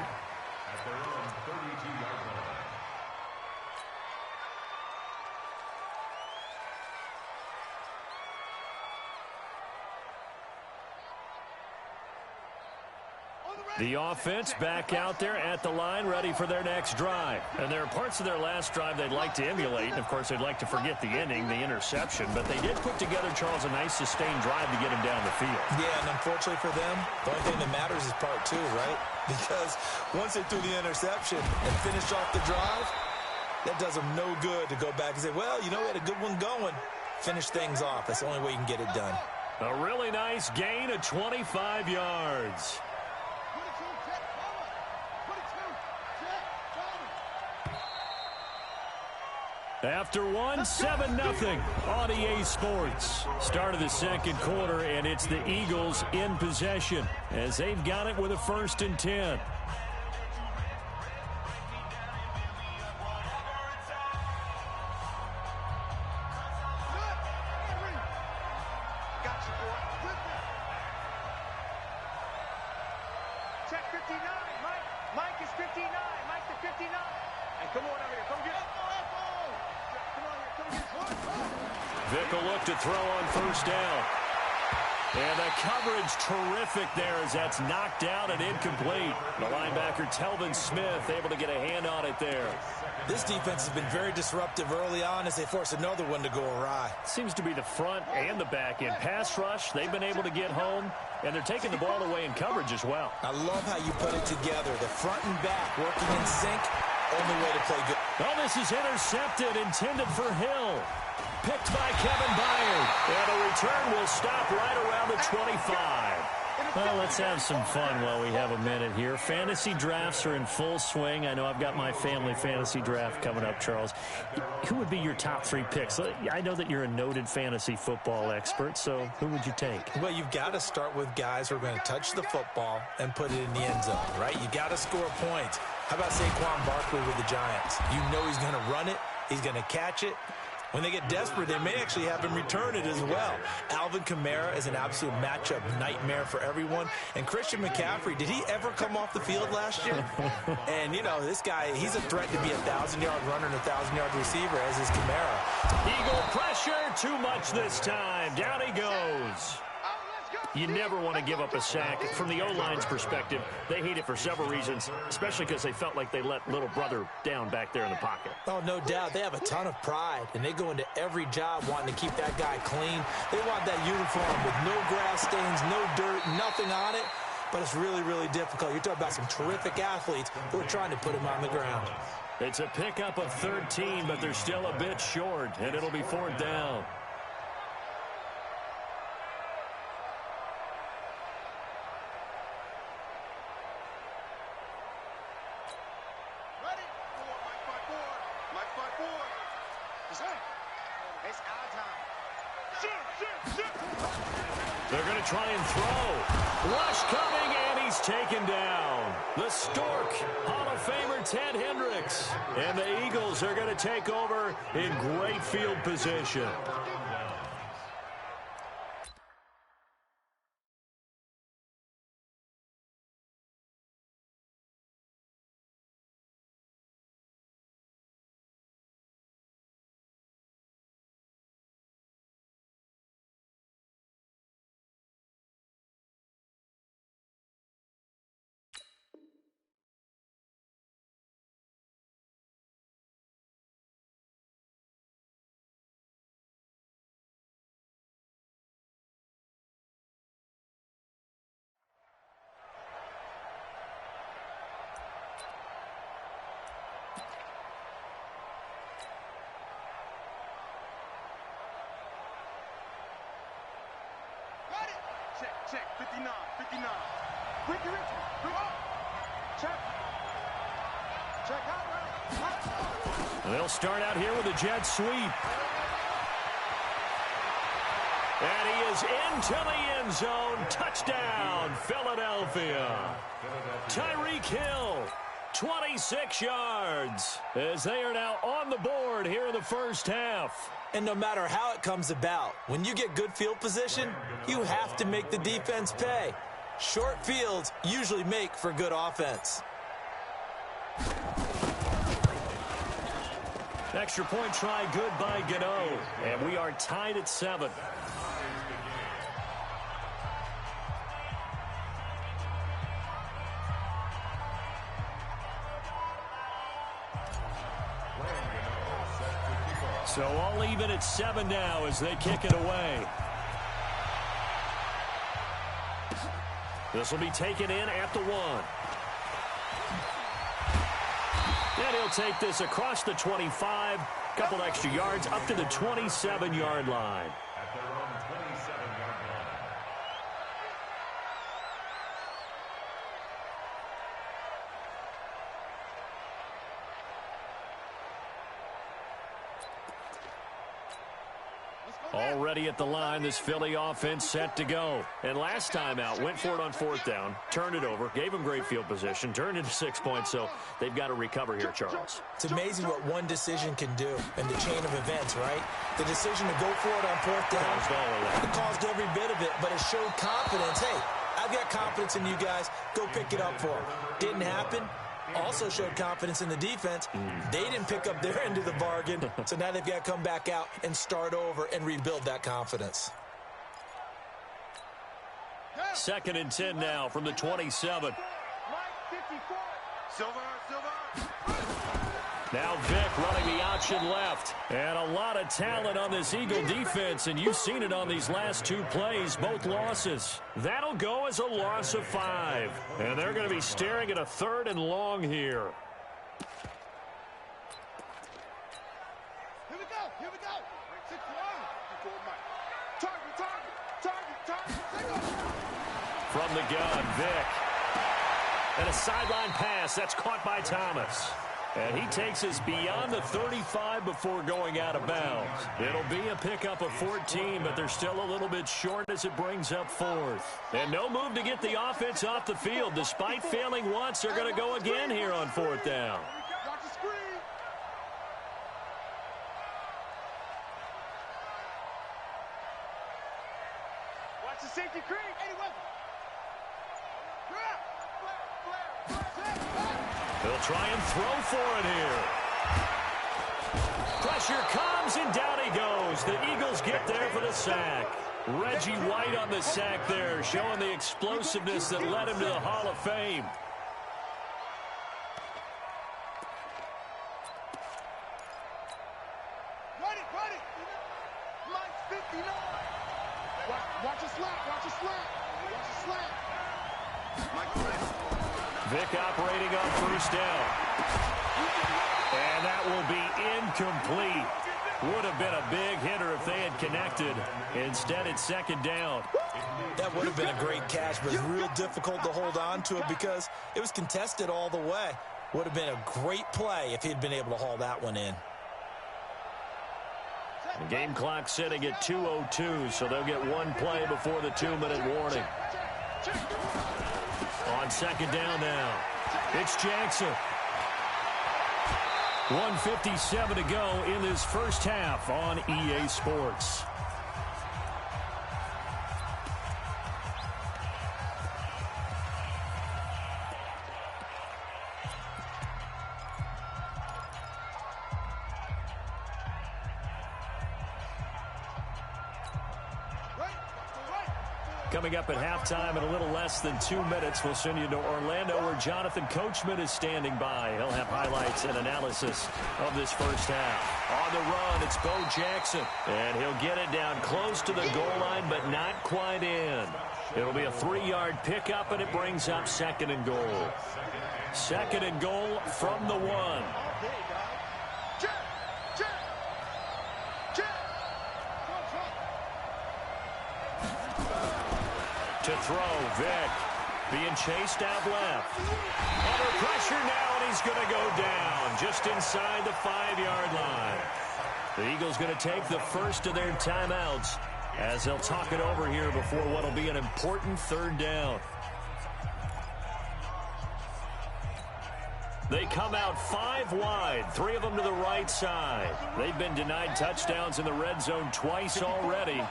The offense back out there at the line, ready for their next drive. And there are parts of their last drive they'd like to emulate. And, of course, they'd like to forget the ending, the interception. But they did put together, Charles, a nice sustained drive to get him down the field. Yeah, and unfortunately for them, the only thing that matters is part 2, right? Because once they threw the interception and finished off the drive, that does them no good to go back and say, well, you know, we had a good one going. Finish things off. That's the only way you can get it done. A really nice gain of 25 yards. After one, 7-0 on EA Sports. Start of the second quarter, and it's the Eagles in possession as they've got it with a 1st and 10. Check 59, Mike. Mike is 59. Mike to 59. Hey, come on over here. Come get it. Vick will look to throw on 1st down. And the coverage terrific there as that's knocked down and incomplete. The linebacker, Telvin Smith, able to get a hand on it there. This defense has been very disruptive early on as they force another one to go awry. Seems to be the front and the back end. Pass rush, they've been able to get home, and they're taking the ball away in coverage as well. I love how you put it together. The front and back working in sync. Only way to play good. Well, this is intercepted, intended for Hill. Picked by Kevin Byard. And the return will stop right around the 25. Well, let's have some fun while we have a minute here. Fantasy drafts are in full swing. I know I've got my family fantasy draft coming up, Charles. Who would be your top 3 picks? I know that you're a noted fantasy football expert, so who would you take? Well, you've got to start with guys who are going to touch the football and put it in the end zone, right? You got to score points. How about Saquon Barkley with the Giants? You know he's going to run it. He's going to catch it. When they get desperate, they may actually have him return it as well. Alvin Kamara is an absolute matchup nightmare for everyone. And Christian McCaffrey, did he ever come off the field last year? And, you know, this guy, he's a threat to be a 1,000-yard runner and a 1,000-yard receiver, as is Kamara. Eagle pressure. pressure, too much this time. Down he goes. You never want to give up a sack. From the O-line's perspective, they hate it for several reasons, especially because they felt like they let little brother down back there in the pocket. Oh, no doubt. They have a ton of pride, and they go into every job wanting to keep that guy clean. They want that uniform with no grass stains, no dirt, nothing on it, but it's really, really difficult. You're talking about some terrific athletes who are trying to put him on the ground. It's a pickup of 13, but they're still a bit short, and it'll be 4th down. They're going to try and throw. Rush coming, and he's taken down. The Stork, Hall of Famer Ted Hendricks. And the Eagles are going to take over in great field position. Check, 59. Ricky, bring up. Check out. They'll start out here with a jet sweep. And he is into the end zone. Touchdown, Philadelphia. Tyreek Hill, 26 yards, as they are now on the board here in the first half. And no matter how it comes about, when you get good field position, you have to make the defense pay. Short fields usually make for good offense. Extra point try good by Gano. And we are tied at 7. So all even at 7 now as they kick it away. This will be taken in at the 1. And he'll take this across the 25. Couple extra yards up to the 27-yard line. At their own 27-yard line. Already at the line, this Philly offense set to go. And last time out, went for it on 4th down, turned it over, gave them great field position, turned it to 6 points, so they've got to recover here, Charles. It's amazing what one decision can do in the chain of events, right? The decision to go for it on 4th down, it caused every bit of it, but it showed confidence. Hey, I've got confidence in you guys. Go pick it up for them. Didn't happen. Also showed confidence in the defense. They didn't pick up their end of the bargain, so now they've got to come back out and start over and rebuild that confidence. 2nd and 10 now from the 27. Silver. Now Vick running the option left. And a lot of talent on this Eagle defense, and you've seen it on these last 2 plays, both losses. That'll go as a loss of 5. And they're going to be staring at a 3rd and long here. Here we go. 6-1. Target. From the gun, Vick. And a sideline pass. That's caught by Thomas. And he takes us beyond the 35 before going out of bounds. It'll be a pickup of 14, but they're still a little bit short as it brings up 4th. And no move to get the offense off the field. Despite failing once, they're going to go again here on 4th down. Watch the screen. Watch the safety creep. They'll try and throw for it here. pressure comes, and down he goes. The Eagles get there for the sack. Reggie White on the sack there, showing the explosiveness that led him to the Hall of Fame. Watch a slap, watch a slap, watch a slap. Vic operating on first down. And that will be incomplete. Would have been a big hitter if they had connected. Instead, it's second down. That would have been a great catch, but it's real difficult to hold on to it because it was contested all the way. Would have been a great play if he'd been able to haul that one in. The game clock sitting at 2:02, so they'll get one play before the 2-minute warning. On second down now, it's Jackson. 1:57 to go in this first half on EA Sports. Coming up at halftime in a little less than 2 minutes, we'll send you to Orlando where Jonathan Coachman is standing by. He'll have highlights and analysis of this first half. On the run, it's Bo Jackson. And he'll get it down close to the goal line, but not quite in. It'll be a 3-yard pickup, and it brings up second and goal. Second and goal from the 1. To throw, Vic being chased out left. Under pressure now, and he's going to go down just inside the 5-yard line. The Eagles going to take the first of their timeouts as they'll talk it over here before what will be an important third down. They come out 5 wide, 3 of them to the right side. They've been denied touchdowns in the red zone twice already.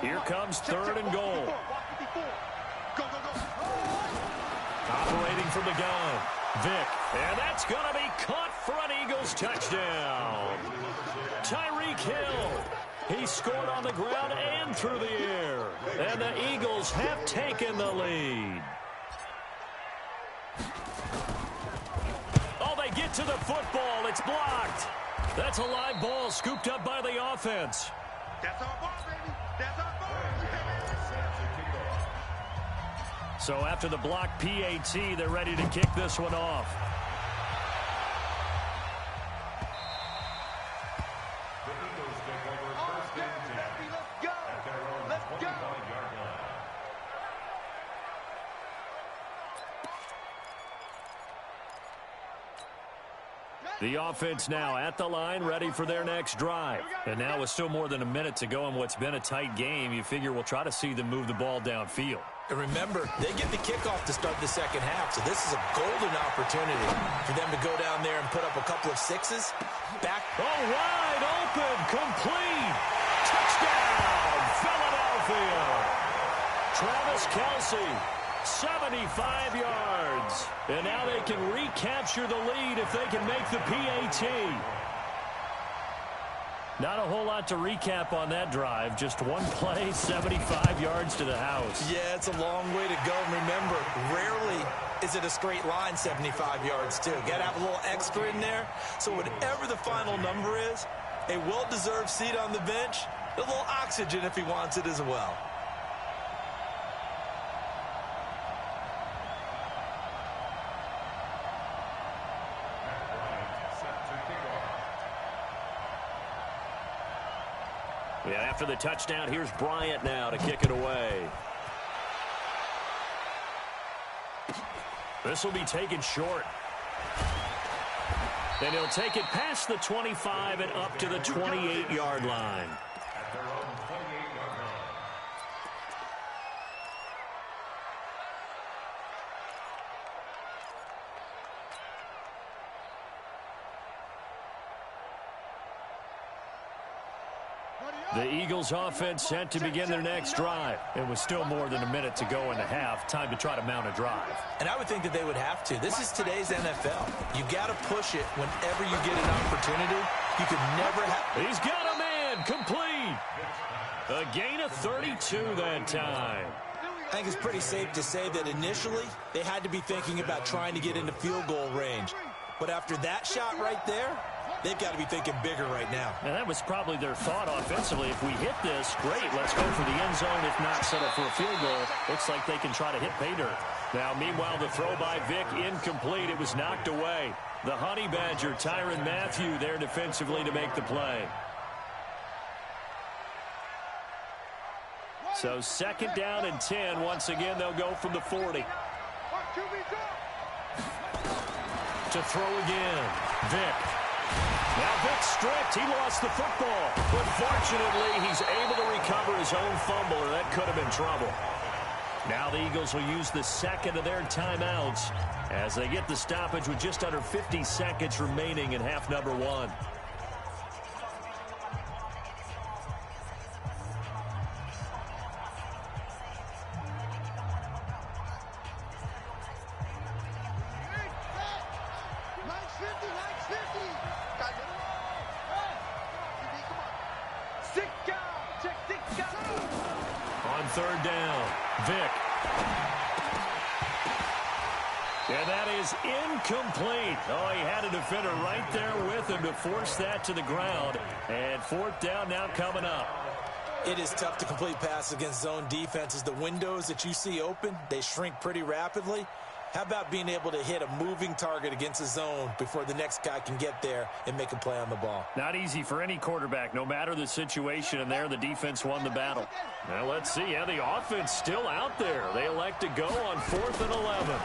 Here comes third and goal. Operating from the gun, Vic. And that's going to be caught for an Eagles touchdown. Tyreek Hill. He scored on the ground and through the air. And the Eagles have taken the lead. Oh, they get to the football. It's blocked. That's a live ball scooped up by the offense. That's our ball, baby. That's our ball. So after the block PAT, they're ready to kick this one off. The Eagles take over first and 10. Let's go. At their own Let's go. 25-yard line. The offense now at the line, ready for their next drive. And now with still more than a minute to go in what's been a tight game, you figure we'll try to see them move the ball downfield. And remember, they get the kickoff to start the second half, so this is a golden opportunity for them to go down there and put up a couple of sixes. Back. Oh, wide open, complete. Touchdown, Philadelphia. Travis Kelce, 75 yards. And now they can recapture the lead if they can make the PAT. Not a whole lot to recap on that drive. Just one play, 75 yards to the house. Yeah, it's a long way to go. And remember, rarely is it a straight line 75 yards, too. Got to have a little extra in there. So whatever the final number is, a well-deserved seat on the bench, a little oxygen if he wants it as well. Yeah, after the touchdown, here's Bryant now to kick it away. This will be taken short. And he'll take it past the 25 and up to the 28-yard line. At their own 28-yard line. The Eagles offense set to begin their next drive. It was still more than a minute to go in the half. Time to try to mount a drive. And I would think that they would have to. This is today's NFL. You got to push it whenever you get an opportunity. You could never have... He's got a man complete. A gain of 32 that time. I think it's pretty safe to say that initially they had to be thinking about trying to get into field goal range. But after that shot right there, they've got to be thinking bigger right now. And that was probably their thought offensively. If we hit this, great, let's go for the end zone. If not, settle for a field goal. Looks like they can try to hit pay dirt. Now, meanwhile, the throw by Vick incomplete. It was knocked away. The Honey Badger, Tyrann Mathieu, there defensively to make the play. So second down and 10. Once again, they'll go from the 40. To throw again. Vick. Now Vick stripped. He lost the football. But fortunately, he's able to recover his own fumble, or that could have been trouble. Now the Eagles will use the second of their timeouts as they get the stoppage with just under 50 seconds remaining in half number 1. On third down, Vick. And that is incomplete. Oh, he had a defender right there with him to force that to the ground. And fourth down now coming up. It is tough to complete passes against zone defenses. The windows that you see open, they shrink pretty rapidly. How about being able to hit a moving target against a zone before the next guy can get there and make a play on the ball? Not easy for any quarterback, no matter the situation, and there the defense won the battle. Now let's see how the offense still out there. They elect to go on 4th and 11.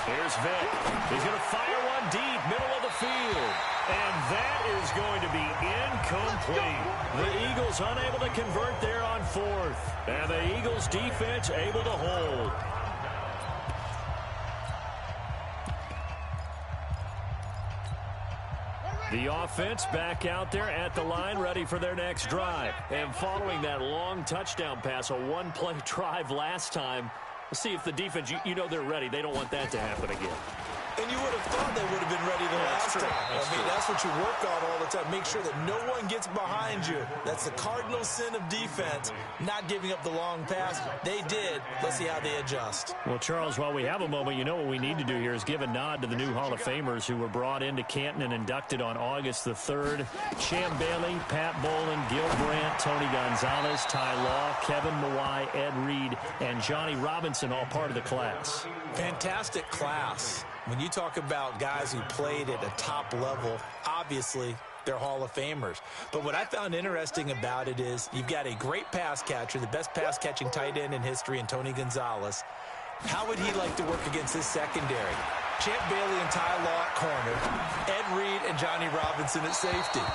Here's Vick. He's going to fire one deep, middle of the field. And that is going to be incomplete. The Eagles unable to convert there on 4th. And the Eagles defense able to hold. The offense back out there at the line, ready for their next drive. And following that long touchdown pass, a one-play drive last time, let's see if the defense, you know they're ready. They don't want that to happen again. And you would have thought they would have been ready the last time. I mean, that's what you work on all the time. Make sure that no one gets behind you. That's the cardinal sin of defense, not giving up the long pass. They did. Let's see how they adjust. Well, Charles, while we have a moment, you know what we need to do here is give a nod to the new Hall of Famers who were brought into Canton and inducted on August the 3rd. Champ Bailey, Pat Bolin, Gil Brandt, Tony Gonzalez, Ty Law, Kevin Mawai, Ed Reed, and Johnny Robinson, all part of the class. Fantastic class. When you talk about guys who played at a top level, obviously they're Hall of Famers. But what I found interesting about it is you've got a great pass catcher, the best pass-catching tight end in history, in Tony Gonzalez. How would he like to work against his secondary? Champ Bailey and Ty Law at corner, Ed Reed and Johnny Robinson at safety.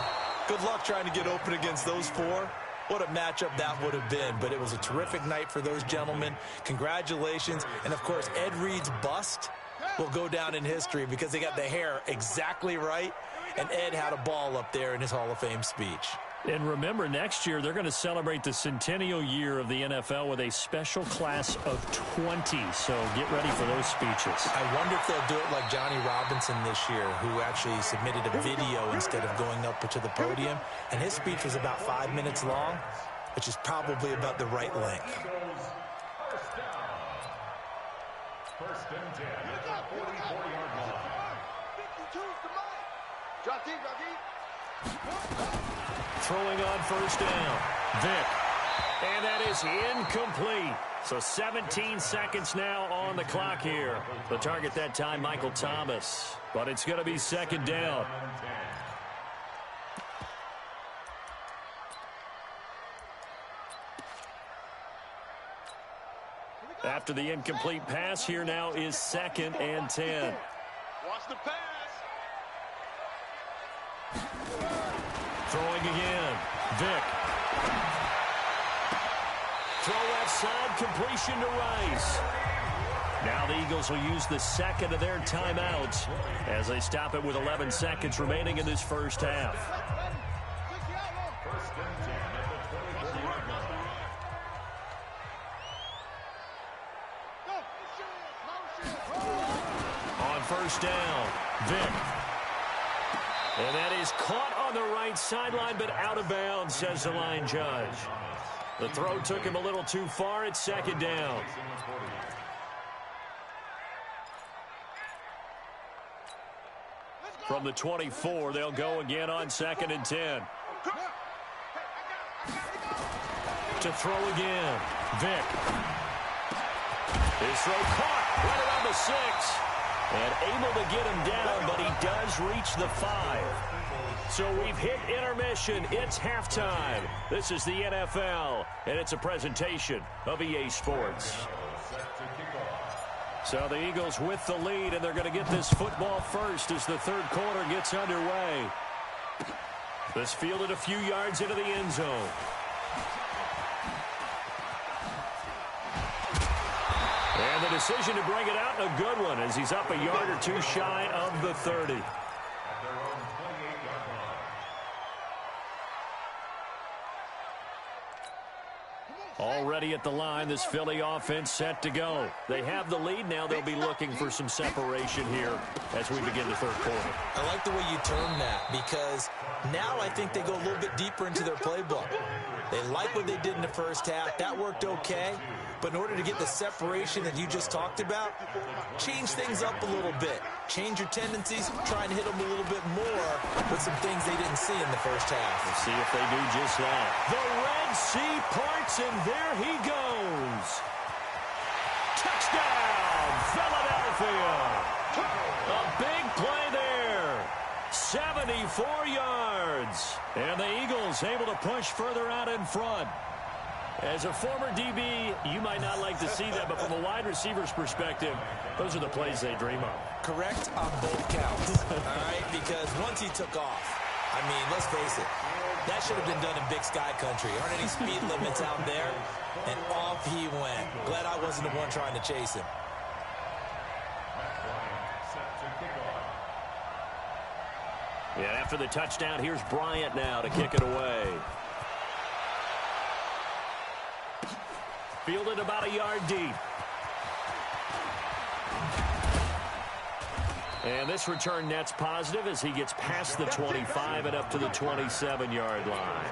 Good luck trying to get open against those four. What a matchup that would have been. But it was a terrific night for those gentlemen. Congratulations. And, of course, Ed Reed's bust will go down in history because they got the hair exactly right, and Ed had a ball up there in his Hall of Fame speech. And remember, next year they're going to celebrate the centennial year of the NFL with a special class of 20, so get ready for those speeches. I wonder if they'll do it like Johnny Robinson this year, who actually submitted a video instead of going up to the podium, and his speech was about 5 minutes long, which is probably about the right length. First and 10 at the 44-yard line. Throwing on first down, Vick. And that is incomplete. So 17 seconds now on the clock here. The target that time, Michael Thomas. But it's going to be second down. After the incomplete pass, here now is 2nd and 10. Watch the pass. Throwing again, Vick. Throw left side, completion to Rice. Now the Eagles will use the second of their timeouts as they stop it with 11 seconds remaining in this first half. First and 10 at the 24-yard line. On first down, Vick. And that is caught on the right sideline, but out of bounds, says the line judge. The throw took him a little too far. It's second down. From the 24, they'll go again on 2nd and 10. To throw again. Vick. His throw caught right around the 6. And able to get him down, but he does reach the 5. So we've hit intermission. It's halftime. This is the NFL, and it's a presentation of EA Sports. So the Eagles with the lead, and they're going to get this football first as the third quarter gets underway. This fielded a few yards into the end zone. And the decision to bring it out, a good one, as he's up a yard or two shy of the 30. Already at the line, this Philly offense set to go. They have the lead now. They'll be looking for some separation here as we begin the third quarter. I like the way you term that, because now I think they go a little bit deeper into their playbook. They like what they did in the first half. That worked okay. But in order to get the separation that you just talked about, change things up a little bit. Change your tendencies, try and hit them a little bit more with some things they didn't see in the first half. We'll see if they do just that. The Red Sea parts, and there he goes. Touchdown, Philadelphia. A big play there. 74 yards. And the Eagles able to push further out in front. As a former DB, you might not like to see that, but from a wide receiver's perspective, those are the plays they dream of. Correct on both counts, all right? Because once he took off, I mean, let's face it, that should have been done in Big Sky Country. Aren't any speed limits out there? And off he went. Glad I wasn't the one trying to chase him. Yeah, after the touchdown, here's Bryant now to kick it away. Fielded about a yard deep. And this return net's positive as he gets past the 25 and up to the 27-yard line.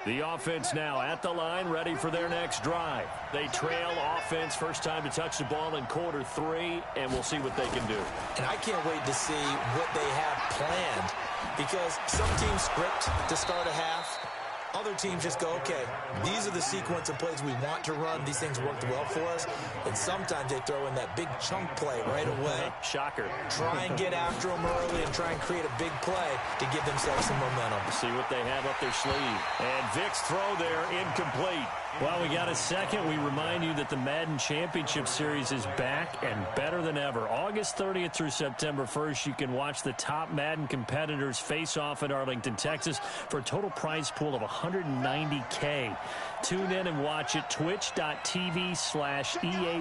The offense now at the line, ready for their next drive. They trail offense, first time to touch the ball in quarter 3, and we'll see what they can do. And I can't wait to see what they have planned, because some teams script to start a half. Other teams just go, okay, these are the sequence of plays we want to run. These things worked well for us. And sometimes they throw in that big chunk play right away. Shocker. Try and get after them early and try and create a big play to give themselves some momentum. See what they have up their sleeve. And Vick's throw there, incomplete. While we got a second, we remind you that the Madden Championship Series is back and better than ever. August 30th through September 1st, you can watch the top Madden competitors face off in Arlington, Texas for a total prize pool of $190K. Tune in and watch it, twitch.tv/EA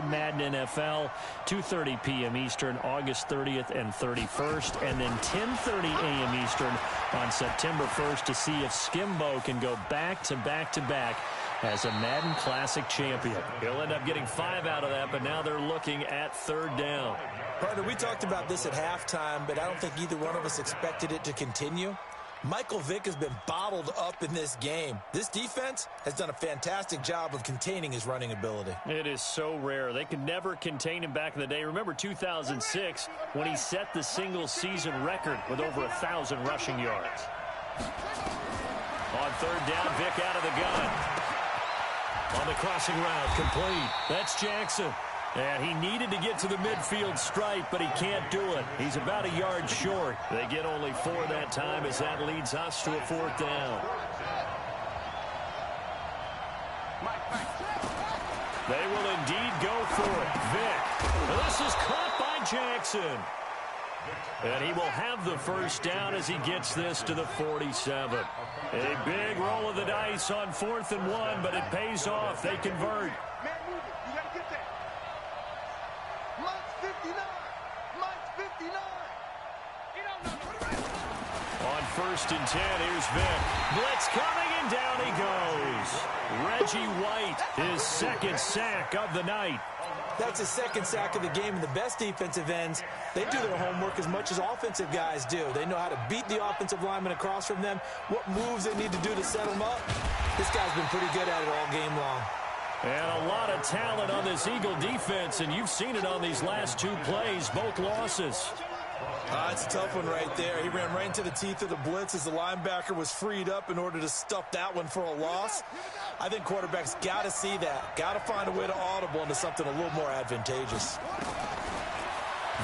Madden NFL, 2:30 p.m. Eastern, August 30th and 31st, and then 10:30 a.m. Eastern on September 1st to see if Skimbo can go back-to-back-to-back as a Madden Classic champion. He'll end up getting 5 out of that, but now they're looking at third down. Partner, we talked about this at halftime, but I don't think either one of us expected it to continue. Michael Vick has been bottled up in this game. This defense has done a fantastic job of containing his running ability. It is so rare. They could never contain him back in the day. Remember 2006 when he set the single-season record with over 1,000 rushing yards. On third down, Vick out of the gun. On the crossing route, complete. That's Jackson. And he needed to get to the midfield stripe, but he can't do it. He's about a yard short. They get only 4 that time as that leads us to a fourth down. They will indeed go for it. Vick. This is caught by Jackson. And he will have the first down as he gets this to the 47. A big roll of the dice on 4th and 1, but it pays off. They convert. On 1st and 10, here's Vick. Blitz coming, and and down he goes. Reggie White, his second sack of the night. That's his second sack of the game, and the best defensive ends, they do their homework as much as offensive guys do. They know how to beat the offensive lineman across from them, what moves they need to do to set them up. This guy's been pretty good at it all game long. And a lot of talent on this Eagle defense, and you've seen it on these last two plays, both losses. It's a tough one right there. He ran right into the teeth of the blitz as the linebacker was freed up in order to stuff that one for a loss. I think quarterbacks got to see that. Got to find a way to audible into something a little more advantageous.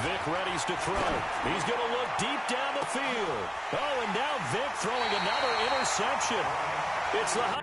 Vic readies to throw. He's going to look deep down the field. Oh, and now Vic throwing another interception. It's the high.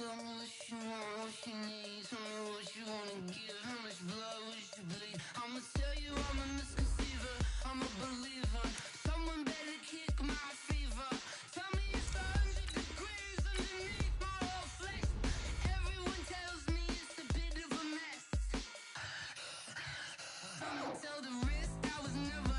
Tell me what you want, what you need. Tell me what you wanna give. How much blood would you bleed? I'ma tell you I'm a misconceiver. I'm a believer. Someone better kick my fever. Tell me it's 100 degrees underneath my whole flesh. Everyone tells me it's a bit of a mess. Someone tell the risk I was never